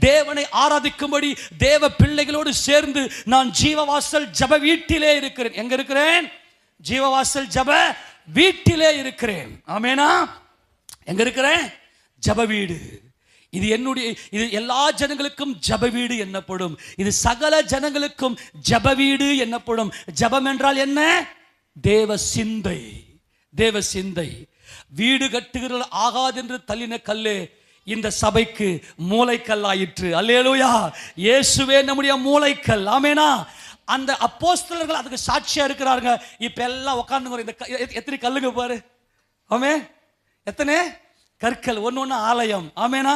தேவனை ஆராதிக்கும்படி தேவ பிள்ளைகளோடு சேர்ந்து நான் ஜீவவாசல் ஜப வீட்டிலே இருக்கிறேன். எங்க இருக்கிறேன்? ஜீவவாசல் ஜப வீட்டிலே இருக்கிறேன். ஆமெனா? எங்க இருக்கிறேன்? ஜப வீடு. இது என்னுடைய, இது எல்லா ஜனங்களுக்கும் ஜப வீடு என்னப்படும். இது சகல ஜனங்களுக்கும் ஜப வீடு என்னப்படும். ஜபம் என்றால் என்ன? தேவ சிந்தை. தேவ சிந்தை. வீடு கட்டுகிறவர்கள் ஆகாது என்று தள்ளின கல்லே இந்த சபைக்கு மூளைக்கல் ஆயிற்று. அல்லேலூயா. இயேசுவே நம்முடைய மூளைக்கல். ஆமெனா? அந்த அப்போஸ்தலர்கள் அதுக்கு சாட்சியா இருக்கிறாங்க. இப்ப எல்லாம் உட்கார்ந்து இந்த எத்தனை கல்லுங்க பாரு. ஆமென். எத்தனை கற்கள், ஒன்னு ஆலயம். ஆமெனா?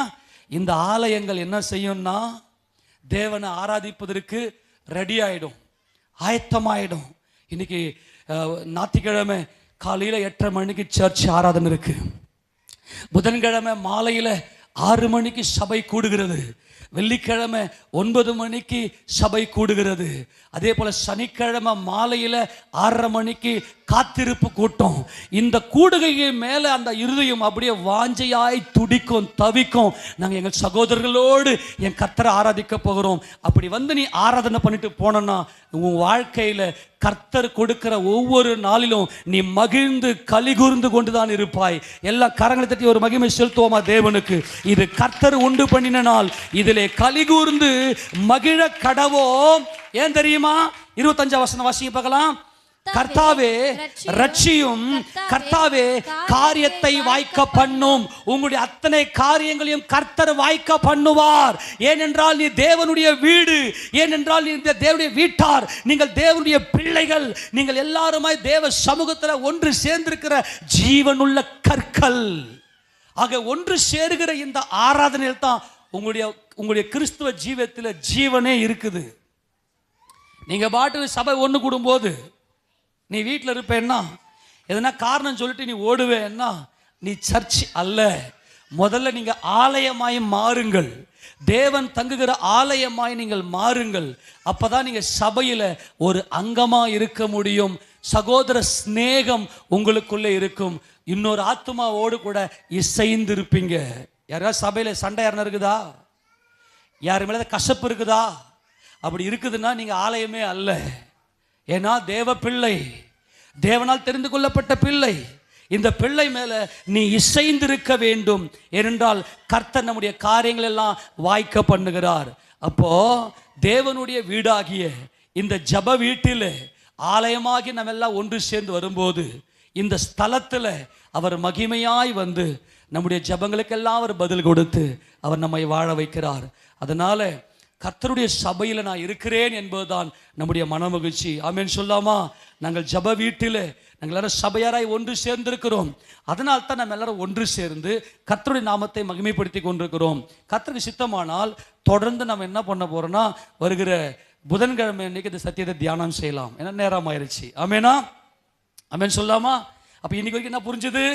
இந்த ஆலயங்கள் என்ன செய்யும்னா, தேவனை ஆராதிப்பதற்கு ரெடி ஆயிடும், ஆயத்தமாயிடும். இன்னைக்கு ஞாயிற்றுக்கிழமை காலையில 8:30 மணிக்கு சர்ச் ஆராதனை இருக்கு. புதன்கிழமை மாலையில 6 மணிக்கு சபை கூடுகிறது. வெள்ளிக்கிழமை 9 மணிக்கு சபை கூடுகிறது. அதே போல சனிக்கிழமை மாலையில 6:30 மணிக்கு காத்திருப்பு கூட்டம். இந்த கூடுகைக்கு மேல அந்த இருதயம் அப்படியே வாஞ்சையாய் துடிக்கும், தவிக்கும். நாங்க எங்கள் சகோதரர்களோடு என் கர்த்தரை ஆராதிக்க போகிறோம். அப்படி வந்து நீ ஆராதனை பண்ணிட்டு போனா உன் வாழ்க்கையில கர்த்தர் கொடுக்கிற ஒவ்வொரு நாளிலும் நீ மகிழ்ந்து கலிகூர்ந்து கொண்டுதான் இருப்பாய். எல்லா கரங்களை தட்டி ஒரு மகிமை செலுத்துவோமா தேவனுக்கு? இது கர்த்தர் உண்டு பண்ணின நாள், இதிலே கலிகூர்ந்து மகிழ கடவோம். ஏன் தெரியுமா? 25 வசனம் வாசிங்க பார்க்கலாம். கர்த்தாவே ரட்சியும், கர்த்தாவே காரியத்தை வாய்க்க பண்ணும். உங்களுடைய அத்தனை காரியங்களையும் கர்த்தர் வாய்க்க பண்ணுவார். ஏனென்றால் நீ தேவனுடைய வீடு, ஏனென்றால் நீ தேவனுடைய வீட்டார், நீங்கள் தேவனுடைய பிள்ளைகள், நீங்கள் எல்லாருமாய் தேவ சமூகத்தில் ஒன்று சேர்ந்திருக்கிற ஜீவனுள்ள கற்கள். ஆக ஒன்று சேருகிற இந்த ஆராதனையில் தான் உங்களுடைய கிறிஸ்துவ ஜீவத்தில் ஜீவனே இருக்குது. நீங்க பாட்டு சபை ஒன்று கூடும்போது நீ வீட்டில் இருப்பேன்னா, எதனா காரணம் சொல்லிட்டு நீ ஓடுவேன்னா, நீ சர்ச் அல்ல. முதல்ல நீங்க ஆலயமாய் மாறுங்கள். தேவன் தங்குகிற ஆலயமாய் நீங்கள் மாறுங்கள். அப்பதான் நீங்க சபையில ஒரு அங்கமா இருக்க முடியும். சகோதர சிநேகம் உங்களுக்குள்ளே இருக்கும். இன்னொரு ஆத்மாவோடு கூட இசைந்து இருப்பீங்க. யாராவது சபையில சண்டை யாருன்னா இருக்குதா? யாரு மேல கசப்பு இருக்குதா? அப்படி இருக்குதுன்னா நீங்க ஆலயமே அல்ல. ஏன்னா தேவ பிள்ளை, தேவனால் தெரிந்து கொள்ளப்பட்ட பிள்ளை. இந்த பிள்ளை மேல நீ இசைந்திருக்க வேண்டும். ஏனென்றால் கர்த்தர் நம்முடைய காரியங்கள் எல்லாம் வாய்க்க பண்ணுகிறார். அப்போ தேவனுடைய வீடாகிய இந்த ஜப வீட்டில் ஆலயமாகி நம்ம எல்லாம் ஒன்று சேர்ந்து வரும்போது இந்த ஸ்தலத்தில் அவர் மகிமையாய் வந்து நம்முடைய ஜபங்களுக்கெல்லாம் அவர் பதில் கொடுத்து அவர் நம்மை வாழ வைக்கிறார். அதனால கர்த்தருடைய சபையில் நான் இருக்கிறேன் என்பதுதான் நம்முடைய மனமகிழ்ச்சி. ஆமென் சொல்லாமா? நாங்கள் ஜப வீட்டில் நாங்கள் எல்லாரும் சபையாராய் ஒன்று சேர்ந்திருக்கிறோம். அதனால் தான் நம்ம எல்லாரும் ஒன்று சேர்ந்து கர்த்தருடைய நாமத்தை மகிமைப்படுத்தி கொண்டிருக்கிறோம். கர்த்தருக்கு சித்தமானால் தொடர்ந்து நம்ம என்ன பண்ண போறோம்னா, வருகிற புதன்கிழமை இன்னைக்கு இந்த சத்தியத்தை தியானம் செய்யலாம். ஏன்னா நேரம் ஆயிடுச்சு. ஆமேனா? ஆமேன் சொல்லாமா? அப்போ இன்னைக்கு வரைக்கும் என்ன புரிஞ்சுது?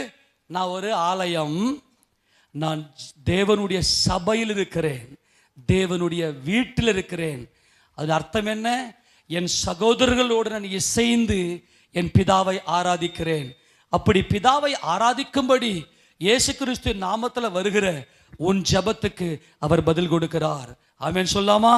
நான் ஒரு ஆலயம், நான் தேவனுடைய சபையில் இருக்கிறேன், தேவனுடைய வீட்டில் இருக்கிறேன். அது அர்த்தம் என்ன? என் சகோதரர்களோடு நான் இசைந்து என் பிதாவை ஆராதிக்கிறேன். அப்படி பிதாவை ஆராதிக்கும்படி இயேசு கிறிஸ்து நாமத்தில் வருகிற உன் ஜபத்துக்கு அவர் பதில் கொடுக்கிறார். ஆமென் சொல்லாமா?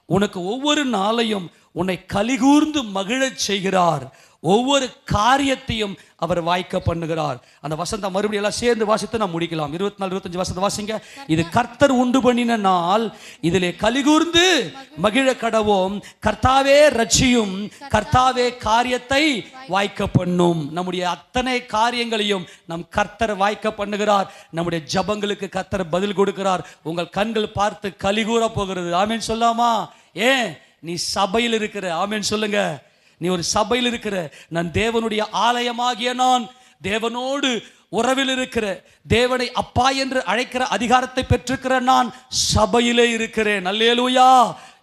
உனக்கு ஒவ்வொரு நாளையும் உன்னை கலிகூர்ந்து மகிழச் செய்கிறார். ஒவ்வொரு காரியத்தையும் அவர் வாய்க்க பண்ணுகிறார். அந்த வசந்த மறுபடியும் எல்லாம் சேர்ந்து வாசித்து நாம் முடிக்கலாம். 24-25 வசந்த வாசிங்க. இது கர்த்தர் உண்டு பண்ணின நாள், இதிலே கலிகூர்ந்து மகிழ கடவோம். கர்த்தாவே ரட்சியும், கர்த்தாவே காரியத்தை வாய்க்க பண்ணும். நம்முடைய அத்தனை காரியங்களையும் நம் கர்த்தர் வாய்க்க பண்ணுகிறார். நம்முடைய ஜபங்களுக்கு கர்த்தர் பதில் கொடுக்கிறார். உங்கள் கண்கள் பார்த்து கலிகூற போகிறது. ஆமென் சொல்லாமா? ஏன்? நீ சபையில் இருக்கிற. ஆமென் சொல்லுங்க. நீ ஒரு சபையில் இருக்கிற. நான் தேவனுடைய ஆலயமாகிய நான் தேவனோடு உறவில் இருக்கிற, தேவனை அப்பா என்று அழைக்கிற அதிகாரத்தை பெற்றிருக்கிற நான் சபையிலே இருக்கிறேன். அல்லேலூயா!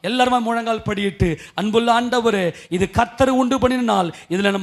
எல்லாருமே முழங்கால் படியிட்டு, அன்புள்ள ஆண்டவரே, இது கர்த்தர் உண்டு பண்ணினால் இதில்